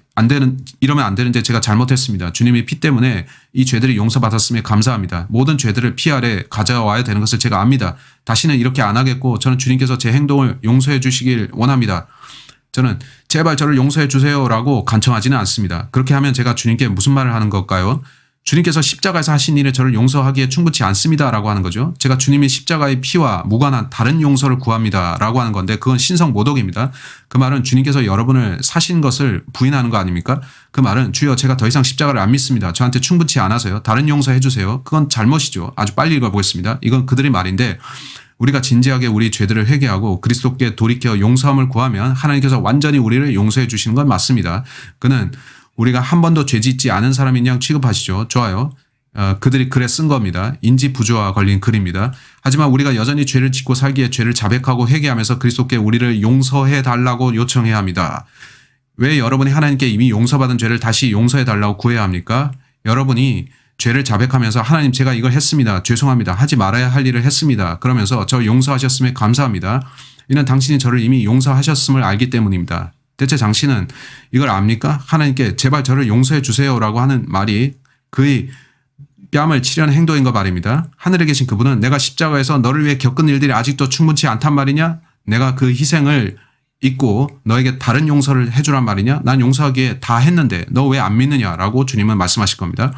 이러면 안 되는데 제가 잘못했습니다. 주님의 피 때문에 이 죄들이 용서받았음에 감사합니다. 모든 죄들을 피 아래 가져와야 되는 것을 제가 압니다. 다시는 이렇게 안 하겠고 저는 주님께서 제 행동을 용서해 주시길 원합니다. 저는 제발 저를 용서해 주세요 라고 간청하지는 않습니다. 그렇게 하면 제가 주님께 무슨 말을 하는 걸까요? 주님께서 십자가에서 하신 일에 저를 용서하기에 충분치 않습니다라고 하는 거죠. 제가 주님이 십자가의 피와 무관한 다른 용서를 구합니다라고 하는 건데 그건 신성 모독입니다. 그 말은 주님께서 여러분을 사신 것을 부인하는 거 아닙니까? 그 말은 주여 제가 더 이상 십자가를 안 믿습니다. 저한테 충분치 않아서요. 다른 용서해 주세요. 그건 잘못이죠. 아주 빨리 읽어보겠습니다. 이건 그들의 말인데 우리가 진지하게 우리 죄들을 회개하고 그리스도께 돌이켜 용서함을 구하면 하나님께서 완전히 우리를 용서해 주시는 건 맞습니다. 그는 우리가 한 번도 죄 짓지 않은 사람인 양 취급하시죠. 좋아요. 그들이 글에 쓴 겁니다. 인지 부조화 걸린 글입니다. 하지만 우리가 여전히 죄를 짓고 살기에 죄를 자백하고 회개하면서 그리스도께 우리를 용서해 달라고 요청해야 합니다. 왜 여러분이 하나님께 이미 용서받은 죄를 다시 용서해 달라고 구해야 합니까? 여러분이 죄를 자백하면서 하나님 제가 이걸 했습니다. 죄송합니다. 하지 말아야 할 일을 했습니다. 그러면서 저 용서하셨음에 감사합니다. 이는 당신이 저를 이미 용서하셨음을 알기 때문입니다. 대체 당신은 이걸 압니까? 하나님께 제발 저를 용서해 주세요라고 하는 말이 그의 뺨을 치려는 행동인 거 말입니다. 하늘에 계신 그분은 내가 십자가에서 너를 위해 겪은 일들이 아직도 충분치 않단 말이냐? 내가 그 희생을 잊고 너에게 다른 용서를 해주란 말이냐? 난 용서하기에 다 했는데 너 왜 안 믿느냐라고 주님은 말씀하실 겁니다.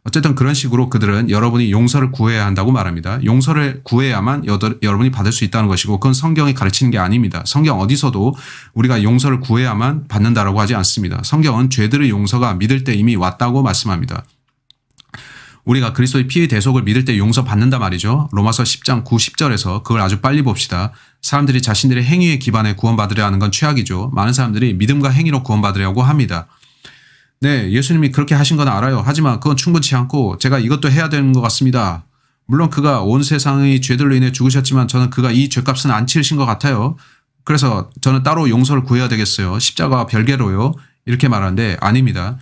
어쨌든 그런 식으로 그들은 여러분이 용서를 구해야 한다고 말합니다. 용서를 구해야만 여러분이 받을 수 있다는 것이고 그건 성경이 가르치는 게 아닙니다. 성경 어디서도 우리가 용서를 구해야만 받는다라고 하지 않습니다. 성경은 죄들의 용서가 믿을 때 이미 왔다고 말씀합니다. 우리가 그리스도의 피의 대속을 믿을 때 용서받는다 말이죠. 로마서 10장 9, 10절에서 그걸 아주 빨리 봅시다. 사람들이 자신들의 행위에 기반해 구원받으려 하는 건 최악이죠. 많은 사람들이 믿음과 행위로 구원받으려고 합니다. 네, 예수님이 그렇게 하신 건 알아요. 하지만 그건 충분치 않고 제가 이것도 해야 되는 것 같습니다. 물론 그가 온 세상의 죄들로 인해 죽으셨지만 저는 그가 이 죄값은 안 치르신 것 같아요. 그래서 저는 따로 용서를 구해야 되겠어요. 십자가와 별개로요. 이렇게 말하는데 아닙니다.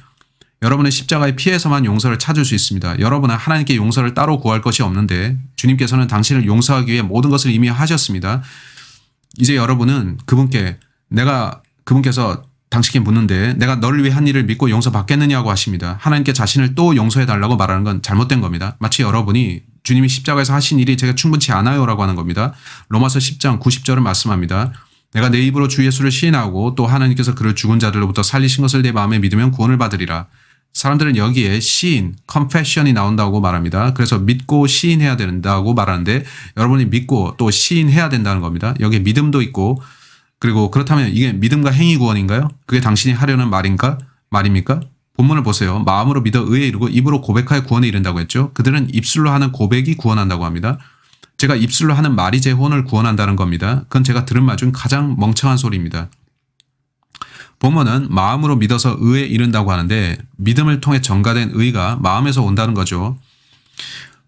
여러분은 십자가의 피에서만 용서를 찾을 수 있습니다. 여러분은 하나님께 용서를 따로 구할 것이 없는데 주님께서는 당신을 용서하기 위해 모든 것을 이미 하셨습니다. 이제 여러분은 그분께서 당신께 묻는데 내가 너를 위해 한 일을 믿고 용서받겠느냐고 하십니다. 하나님께 자신을 또 용서해달라고 말하는 건 잘못된 겁니다. 마치 여러분이 주님이 십자가에서 하신 일이 제가 충분치 않아요라고 하는 겁니다. 로마서 10장 90절은 말씀합니다. 내가 내 입으로 주 예수를 시인하고 또 하나님께서 그를 죽은 자들로부터 살리신 것을 내 마음에 믿으면 구원을 받으리라. 사람들은 여기에 시인, confession이 나온다고 말합니다. 그래서 믿고 시인해야 된다고 말하는데 여러분이 믿고 또 시인해야 된다는 겁니다. 여기에 믿음도 있고 그리고 그렇다면 이게 믿음과 행위 구원인가요? 그게 당신이 하려는 말입니까? 본문을 보세요. 마음으로 믿어 의에 이르고 입으로 고백하여 구원에 이른다고 했죠. 그들은 입술로 하는 고백이 구원한다고 합니다. 제가 입술로 하는 말이 제 혼을 구원한다는 겁니다. 그건 제가 들은 말 중 가장 멍청한 소리입니다. 본문은 마음으로 믿어서 의에 이른다고 하는데 믿음을 통해 전가된 의가 마음에서 온다는 거죠.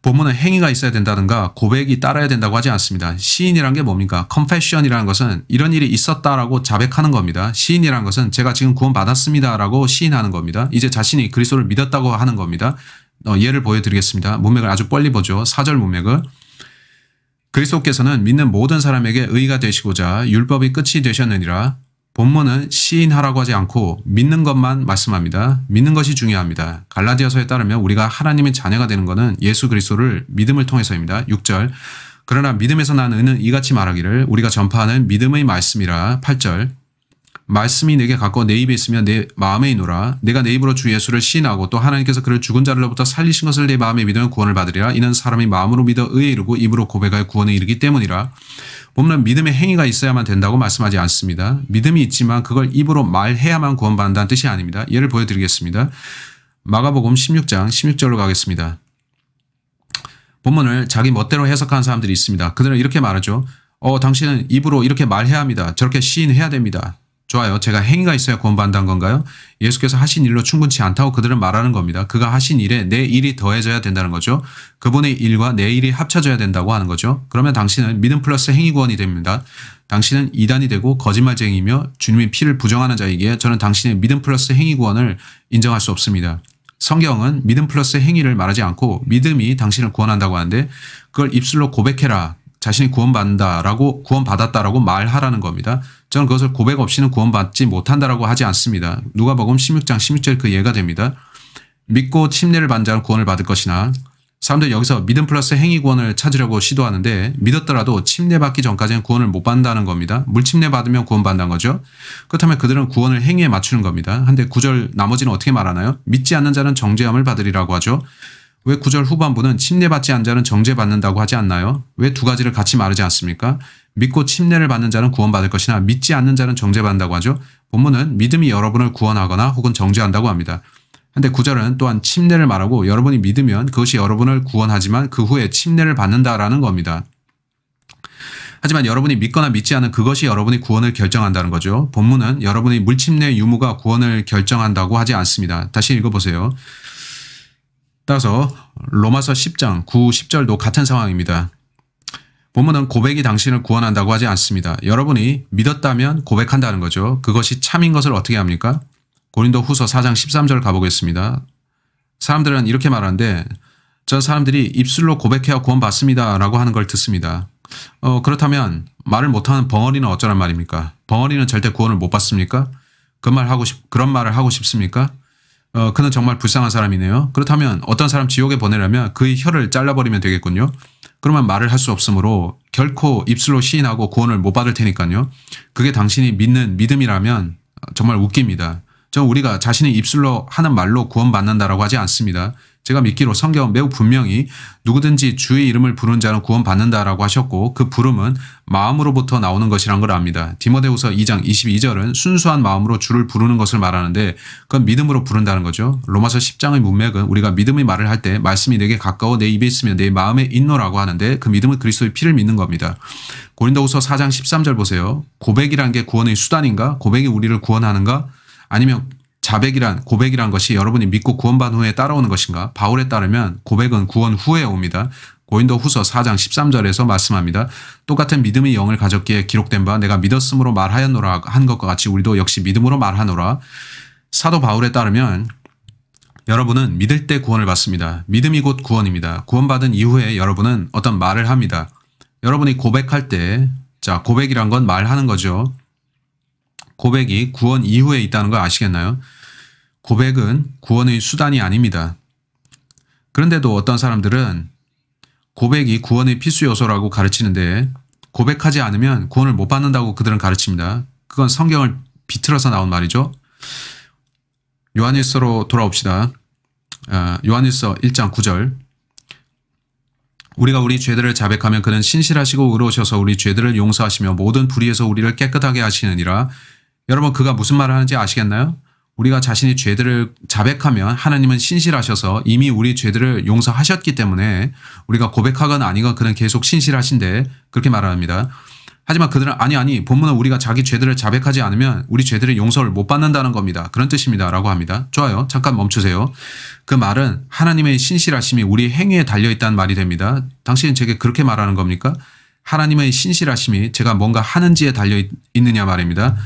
본문은 행위가 있어야 된다든가 고백이 따라야 된다고 하지 않습니다. 시인이란 게 뭡니까? confession이라는 것은 이런 일이 있었다라고 자백하는 겁니다. 시인이라는 것은 제가 지금 구원받았습니다라고 시인하는 겁니다. 이제 자신이 그리스도를 믿었다고 하는 겁니다. 예를 보여드리겠습니다. 문맥을 아주 빨리 보죠. 4절 문맥을. 그리스도께서는 믿는 모든 사람에게 의가 되시고자 율법이 끝이 되셨느니라. 본문은 시인하라고 하지 않고 믿는 것만 말씀합니다. 믿는 것이 중요합니다. 갈라디아서에 따르면 우리가 하나님의 자녀가 되는 것은 예수 그리스도를 믿음을 통해서입니다. 6절. 그러나 믿음에서 난 의는 이같이 말하기를 우리가 전파하는 믿음의 말씀이라. 8절. 말씀이 내게 갖고 내 입에 있으면 내 마음에 있노라. 내가 내 입으로 주 예수를 시인하고 또 하나님께서 그를 죽은 자들로부터 살리신 것을 내 마음에 믿으면 구원을 받으리라. 이는 사람이 마음으로 믿어 의에 이르고 입으로 고백하여 구원에 이르기 때문이라. 보면 믿음의 행위가 있어야만 된다고 말씀하지 않습니다. 믿음이 있지만 그걸 입으로 말해야만 구원받는다는 뜻이 아닙니다. 예를 보여드리겠습니다. 마가복음 16장 16절로 가겠습니다. 본문을 자기 멋대로 해석하는 사람들이 있습니다. 그들은 이렇게 말하죠. 당신은 입으로 이렇게 말해야 합니다. 저렇게 시인해야 됩니다. 좋아요. 제가 행위가 있어야 구원받는다는 건가요? 예수께서 하신 일로 충분치 않다고 그들은 말하는 겁니다. 그가 하신 일에 내 일이 더해져야 된다는 거죠. 그분의 일과 내 일이 합쳐져야 된다고 하는 거죠. 그러면 당신은 믿음 플러스 행위 구원이 됩니다. 당신은 이단이 되고 거짓말쟁이며 주님의 피를 부정하는 자이기에 저는 당신의 믿음 플러스 행위 구원을 인정할 수 없습니다. 성경은 믿음 플러스 행위를 말하지 않고 믿음이 당신을 구원한다고 하는데 그걸 입술로 고백해라. 자신이 구원받았다라고 말하라는 겁니다. 저는 그것을 고백 없이는 구원받지 못한다라고 하지 않습니다. 누가복음 16장 16절 그 예가 됩니다. 믿고 침례를 받은 자는 구원을 받을 것이나 사람들이 여기서 믿음 플러스 행위 구원을 찾으려고 시도하는데 믿었더라도 침례받기 전까지는 구원을 못 받는다는 겁니다. 물침례 받으면 구원받는다는 거죠. 그렇다면 그들은 구원을 행위에 맞추는 겁니다. 한데 9절 나머지는 어떻게 말하나요? 믿지 않는 자는 정죄함을 받으리라고 하죠. 왜 9절 후반부는 침례받지 않은 자는 정죄받는다고 하지 않나요? 왜 두 가지를 같이 말하지 않습니까? 믿고 침례를 받는 자는 구원받을 것이나 믿지 않는 자는 정죄받는다고 하죠. 본문은 믿음이 여러분을 구원하거나 혹은 정죄한다고 합니다. 근데 9절은 또한 침례를 말하고 여러분이 믿으면 그것이 여러분을 구원하지만 그 후에 침례를 받는다라는 겁니다. 하지만 여러분이 믿거나 믿지 않은 그것이 여러분이 구원을 결정한다는 거죠. 본문은 여러분이 물침례 유무가 구원을 결정한다고 하지 않습니다. 다시 읽어보세요. 따라서 로마서 10장 9, 10절도 같은 상황입니다. 본문은 고백이 당신을 구원한다고 하지 않습니다. 여러분이 믿었다면 고백한다는 거죠. 그것이 참인 것을 어떻게 합니까? 고린도 후서 4장 13절 가보겠습니다. 사람들은 이렇게 말하는데 저 사람들이 입술로 고백해야 구원받습니다 라고 하는 걸 듣습니다. 그렇다면 말을 못하는 벙어리는 어쩌란 말입니까? 벙어리는 절대 구원을 못 받습니까? 그런 말을 하고 싶습니까? 그는 정말 불쌍한 사람이네요. 그렇다면 어떤 사람 지옥에 보내려면 그의 혀를 잘라버리면 되겠군요. 그러면 말을 할 수 없으므로 결코 입술로 시인하고 구원을 못 받을 테니까요. 그게 당신이 믿는 믿음이라면 정말 웃깁니다. 저 우리가 자신의 입술로 하는 말로 구원받는다라고 하지 않습니다. 제가 믿기로 성경은 매우 분명히 누구든지 주의 이름을 부르는 자는 구원받는다라고 하셨고 그 부름은 마음으로부터 나오는 것이란 걸 압니다. 디모데후서 2장 22절은 순수한 마음으로 주를 부르는 것을 말하는데 그건 믿음으로 부른다는 거죠. 로마서 10장의 문맥은 우리가 믿음의 말을 할 때 말씀이 내게 가까워 내 입에 있으면 내 마음에 있노라고 하는데 그 믿음은 그리스도의 피를 믿는 겁니다. 고린도후서 4장 13절 보세요. 고백이란 게 구원의 수단인가? 고백이 우리를 구원하는가? 아니면 고백이란 것이 여러분이 믿고 구원받은 후에 따라오는 것인가? 바울에 따르면 고백은 구원 후에 옵니다. 고린도 후서 4장 13절에서 말씀합니다. 똑같은 믿음의 영을 가졌기에 기록된 바 내가 믿었으므로 말하였노라 한 것과 같이 우리도 역시 믿음으로 말하노라. 사도 바울에 따르면 여러분은 믿을 때 구원을 받습니다. 믿음이 곧 구원입니다. 구원받은 이후에 여러분은 어떤 말을 합니다. 여러분이 고백할 때, 고백이란 건 말하는 거죠. 고백이 구원 이후에 있다는 거 아시겠나요? 고백은 구원의 수단이 아닙니다. 그런데도 어떤 사람들은 고백이 구원의 필수 요소라고 가르치는데 고백하지 않으면 구원을 못 받는다고 그들은 가르칩니다. 그건 성경을 비틀어서 나온 말이죠. 요한일서로 돌아옵시다. 요한일서 1장 9절. 우리가 우리 죄들을 자백하면 그는 신실하시고 의로우셔서 우리 죄들을 용서하시며 모든 불의에서 우리를 깨끗하게 하시느니라. 여러분 그가 무슨 말을 하는지 아시겠나요? 우리가 자신의 죄들을 자백하면 하나님은 신실하셔서 이미 우리 죄들을 용서하셨기 때문에 우리가 고백하건 아니건 그는 계속 신실하신데 그렇게 말합니다. 하지만 그들은 아니 본문은 우리가 자기 죄들을 자백하지 않으면 우리 죄들의 용서를 못 받는다는 겁니다. 그런 뜻입니다. 라고 합니다. 좋아요. 잠깐 멈추세요. 그 말은 하나님의 신실하심이 우리 행위에 달려있다는 말이 됩니다. 당신은 제게 그렇게 말하는 겁니까? 하나님의 신실하심이 제가 뭔가 하는지에 달려있느냐 말입니다.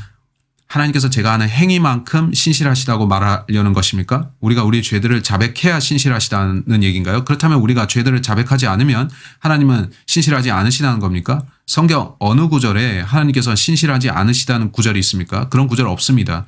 하나님께서 제가 하는 행위만큼 신실하시다고 말하려는 것입니까? 우리가 우리 죄들을 자백해야 신실하시다는 얘기인가요? 그렇다면 우리가 죄들을 자백하지 않으면 하나님은 신실하지 않으시다는 겁니까? 성경 어느 구절에 하나님께서 신실하지 않으시다는 구절이 있습니까? 그런 구절 없습니다.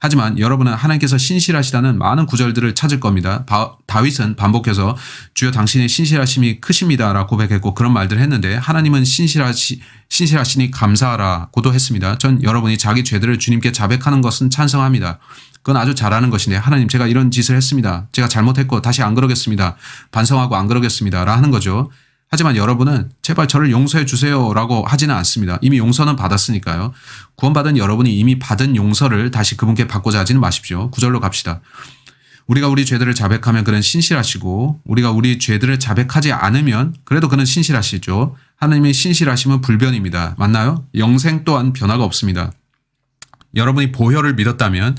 하지만 여러분은 하나님께서 신실하시다는 많은 구절들을 찾을 겁니다. 다윗은 반복해서 주여 당신의 신실하심이 크십니다 라고 고백했고 그런 말들을 했는데 하나님은 신실하시니 감사하라고도 했습니다. 전 여러분이 자기 죄들을 주님께 자백하는 것은 찬성합니다. 그건 아주 잘하는 것인데 하나님 제가 이런 짓을 했습니다. 제가 잘못했고 다시 안 그러겠습니다. 반성하고 안 그러겠습니다 라 하는 거죠. 하지만 여러분은 제발 저를 용서해 주세요 라고 하지는 않습니다. 이미 용서는 받았으니까요. 구원받은 여러분이 이미 받은 용서를 다시 그분께 받고자 하지는 마십시오. 9절로 갑시다. 우리가 우리 죄들을 자백하면 그는 신실하시고 우리가 우리 죄들을 자백하지 않으면 그래도 그는 신실하시죠. 하나님의 신실하심은 불변입니다. 맞나요? 영생 또한 변화가 없습니다. 여러분이 보혈을 믿었다면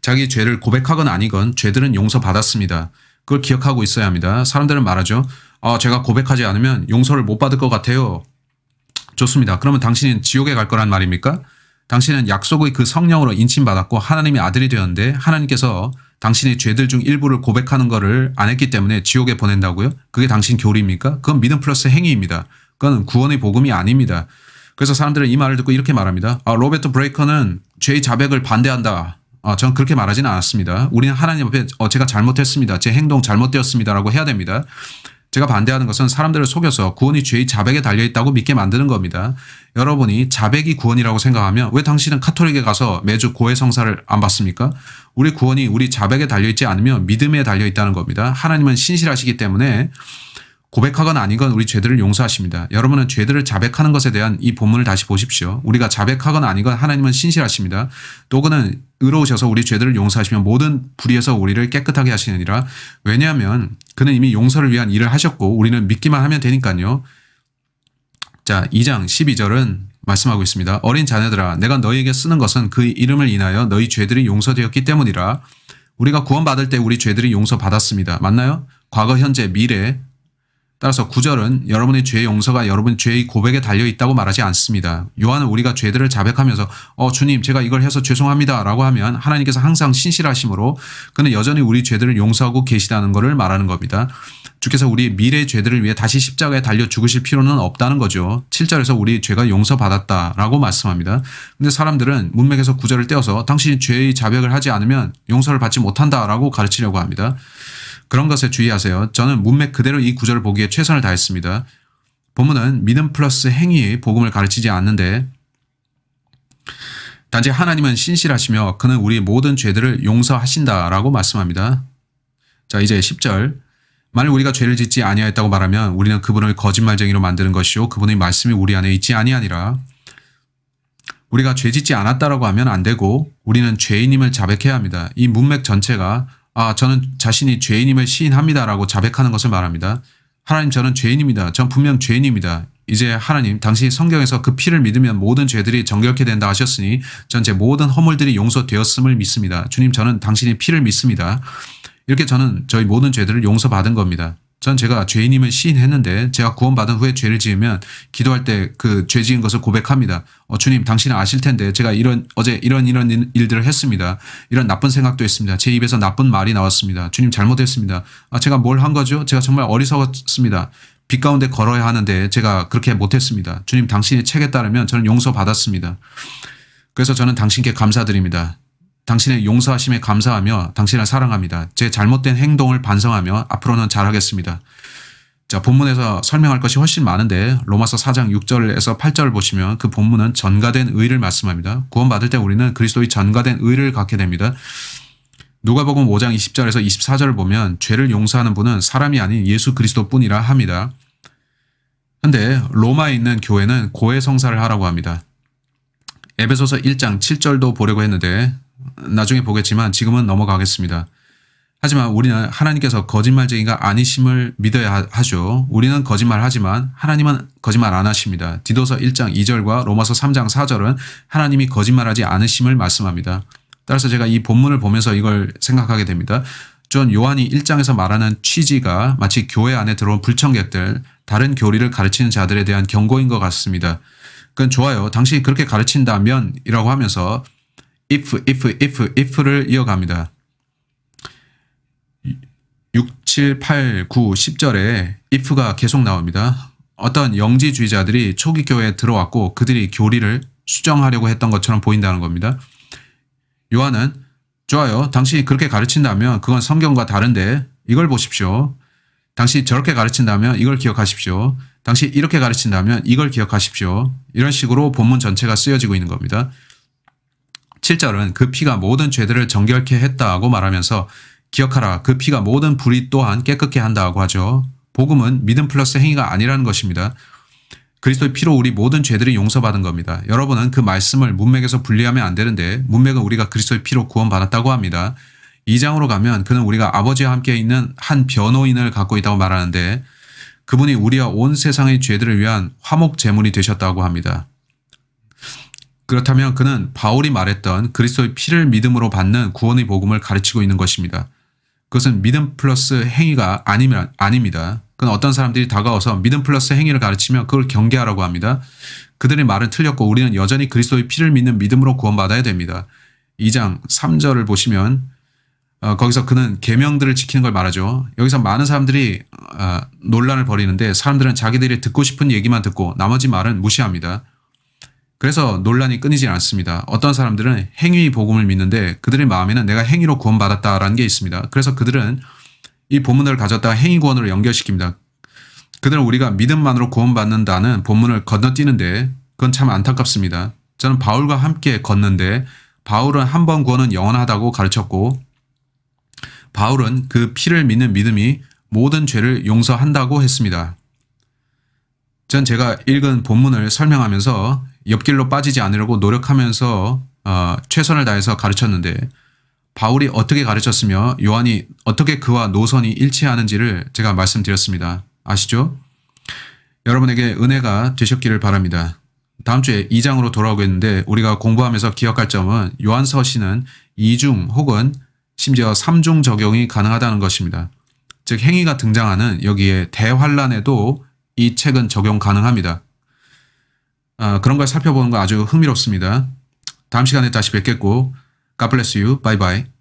자기 죄를 고백하건 아니건 죄들은 용서받았습니다. 그걸 기억하고 있어야 합니다. 사람들은 말하죠. 제가 고백하지 않으면 용서를 못 받을 것 같아요. 좋습니다. 그러면 당신은 지옥에 갈 거란 말입니까? 당신은 약속의 그 성령으로 인침받았고 하나님의 아들이 되었는데 하나님께서 당신의 죄들 중 일부를 고백하는 거를 안 했기 때문에 지옥에 보낸다고요? 그게 당신 교리입니까? 그건 믿음 플러스 행위입니다. 그건 구원의 복음이 아닙니다. 그래서 사람들은 이 말을 듣고 이렇게 말합니다. 로베르트 브레이커는 죄의 자백을 반대한다. 전 그렇게 말하지는 않았습니다. 우리는 하나님 앞에 제가 잘못했습니다. 제 행동 잘못되었습니다 라고 해야 됩니다. 제가 반대하는 것은 사람들을 속여서 구원이 죄의 자백에 달려있다고 믿게 만드는 겁니다. 여러분이 자백이 구원이라고 생각하면 왜 당신은 카톨릭에 가서 매주 고해 성사를 안 받습니까? 우리 구원이 우리 자백에 달려있지 않으면 믿음에 달려있다는 겁니다. 하나님은 신실하시기 때문에 고백하건 아니건 우리 죄들을 용서하십니다. 여러분은 죄들을 자백하는 것에 대한 이 본문을 다시 보십시오. 우리가 자백하건 아니건 하나님은 신실하십니다. 또 그는 의로우셔서 우리 죄들을 용서하시며 모든 불의에서 우리를 깨끗하게 하시느니라. 왜냐하면 그는 이미 용서를 위한 일을 하셨고 우리는 믿기만 하면 되니까요. 자, 2장 12절은 말씀하고 있습니다. 어린 자녀들아, 내가 너희에게 쓰는 것은 그 이름을 인하여 너희 죄들이 용서되었기 때문이라. 우리가 구원받을 때 우리 죄들이 용서받았습니다. 맞나요? 과거, 현재, 미래. 따라서 9절은 여러분의 죄의 용서가 여러분 죄의 고백에 달려있다고 말하지 않습니다. 요한은 우리가 죄들을 자백하면서 주님 제가 이걸 해서 죄송합니다 라고 하면 하나님께서 항상 신실하심으로 그는 여전히 우리 죄들을 용서하고 계시다는 것을 말하는 겁니다. 주께서 우리 미래의 죄들을 위해 다시 십자가에 달려 죽으실 필요는 없다는 거죠. 7절에서 우리 죄가 용서받았다라고 말씀합니다. 근데 사람들은 문맥에서 9절을 떼어서 당신이 죄의 자백을 하지 않으면 용서를 받지 못한다라고 가르치려고 합니다. 그런 것에 주의하세요. 저는 문맥 그대로 이 구절을 보기에 최선을 다했습니다. 본문은 믿음 플러스 행위의 복음을 가르치지 않는데 단지 하나님은 신실하시며 그는 우리 모든 죄들을 용서하신다라고 말씀합니다. 자, 이제 10절. 만일 우리가 죄를 짓지 아니하였다고 말하면 우리는 그분을 거짓말쟁이로 만드는 것이요 그분의 말씀이 우리 안에 있지 아니하니라. 우리가 죄 짓지 않았다라고 하면 안 되고 우리는 죄인임을 자백해야 합니다. 이 문맥 전체가 저는 자신이 죄인임을 시인합니다라고 자백하는 것을 말합니다. 하나님 저는 죄인입니다. 전 분명 죄인입니다. 이제 하나님 당신이 성경에서 그 피를 믿으면 모든 죄들이 정결케 된다 하셨으니 전 제 모든 허물들이 용서되었음을 믿습니다. 주님 저는 당신의 피를 믿습니다. 이렇게 저는 저희 모든 죄들을 용서받은 겁니다. 전 제가 죄인임을 시인했는데 제가 구원받은 후에 죄를 지으면 기도할 때 그 죄 지은 것을 고백합니다. 주님 당신은 아실 텐데 제가 어제 이런 일들을 했습니다. 이런 나쁜 생각도 했습니다. 제 입에서 나쁜 말이 나왔습니다. 주님 잘못했습니다. 제가 뭘 한 거죠? 제가 정말 어리석었습니다. 빛 가운데 걸어야 하는데 제가 그렇게 못했습니다. 주님 당신의 책에 따르면 저는 용서받았습니다. 그래서 저는 당신께 감사드립니다. 당신의 용서하심에 감사하며 당신을 사랑합니다. 제 잘못된 행동을 반성하며 앞으로는 잘하겠습니다. 자, 본문에서 설명할 것이 훨씬 많은데 로마서 4장 6절에서 8절을 보시면 그 본문은 전가된 의를 말씀합니다. 구원받을 때 우리는 그리스도의 전가된 의를 갖게 됩니다. 누가복음 5장 20절에서 24절을 보면 죄를 용서하는 분은 사람이 아닌 예수 그리스도뿐이라 합니다. 그런데 로마에 있는 교회는 고해 성사를 하라고 합니다. 에베소서 1장 7절도 보려고 했는데 나중에 보겠지만 지금은 넘어가겠습니다. 하지만 우리는 하나님께서 거짓말쟁이가 아니심을 믿어야 하죠. 우리는 거짓말하지만 하나님은 거짓말 안 하십니다. 디도서 1장 2절과 로마서 3장 4절은 하나님이 거짓말하지 않으심을 말씀합니다. 따라서 제가 이 본문을 보면서 이걸 생각하게 됩니다. 전 요한이 1장에서 말하는 취지가 마치 교회 안에 들어온 불청객들, 다른 교리를 가르치는 자들에 대한 경고인 것 같습니다. 그건 좋아요. 당신이 그렇게 가르친다면 이라고 하면서 if를 이어갑니다. 6, 7, 8, 9, 10절에 if가 계속 나옵니다. 어떤 영지주의자들이 초기 교회에 들어왔고 그들이 교리를 수정하려고 했던 것처럼 보인다는 겁니다. 요한은 좋아요. 당신이 그렇게 가르친다면 그건 성경과 다른데 이걸 보십시오. 당신이 저렇게 가르친다면 이걸 기억하십시오. 당신이 이렇게 가르친다면 이걸 기억하십시오. 이런 식으로 본문 전체가 쓰여지고 있는 겁니다. 7절은 그 피가 모든 죄들을 정결케 했다고 말하면서 기억하라. 그 피가 모든 불의 또한 깨끗게 한다고 하죠. 복음은 믿음 플러스 행위가 아니라는 것입니다. 그리스도의 피로 우리 모든 죄들이 용서받은 겁니다. 여러분은 그 말씀을 문맥에서 분리하면 안 되는데 문맥은 우리가 그리스도의 피로 구원받았다고 합니다. 2장으로 가면 그는 우리가 아버지와 함께 있는 한 변호인을 갖고 있다고 말하는데 그분이 우리와 온 세상의 죄들을 위한 화목 제물이 되셨다고 합니다. 그렇다면 그는 바울이 말했던 그리스도의 피를 믿음으로 받는 구원의 복음을 가르치고 있는 것입니다. 그것은 믿음 플러스 행위가 아닙니다. 그건 어떤 사람들이 다가와서 믿음 플러스 행위를 가르치면 그걸 경계하라고 합니다. 그들의 말은 틀렸고 우리는 여전히 그리스도의 피를 믿는 믿음으로 구원받아야 됩니다. 2장 3절을 보시면 거기서 그는 계명들을 지키는 걸 말하죠. 여기서 많은 사람들이 논란을 벌이는데 사람들은 자기들이 듣고 싶은 얘기만 듣고 나머지 말은 무시합니다. 그래서 논란이 끊이지 않습니다. 어떤 사람들은 행위 복음을 믿는데 그들의 마음에는 내가 행위로 구원받았다라는 게 있습니다. 그래서 그들은 이 본문을 가졌다가 행위 구원으로 연결시킵니다. 그들은 우리가 믿음만으로 구원받는다는 본문을 건너뛰는데 그건 참 안타깝습니다. 저는 바울과 함께 걷는데 바울은 한 번 구원은 영원하다고 가르쳤고 바울은 그 피를 믿는 믿음이 모든 죄를 용서한다고 했습니다. 전 제가 읽은 본문을 설명하면서 옆길로 빠지지 않으려고 노력하면서 최선을 다해서 가르쳤는데 바울이 어떻게 가르쳤으며 요한이 어떻게 그와 노선이 일치하는지를 제가 말씀드렸습니다. 아시죠? 여러분에게 은혜가 되셨기를 바랍니다. 다음 주에 2장으로 돌아오겠는데 우리가 공부하면서 기억할 점은 요한서신은 2중 혹은 심지어 3중 적용이 가능하다는 것입니다. 즉 행위가 등장하는 여기에 대환란에도 이 책은 적용 가능합니다. 그런 걸 살펴보는 거 아주 흥미롭습니다. 다음 시간에 다시 뵙겠고 God bless you. Bye bye.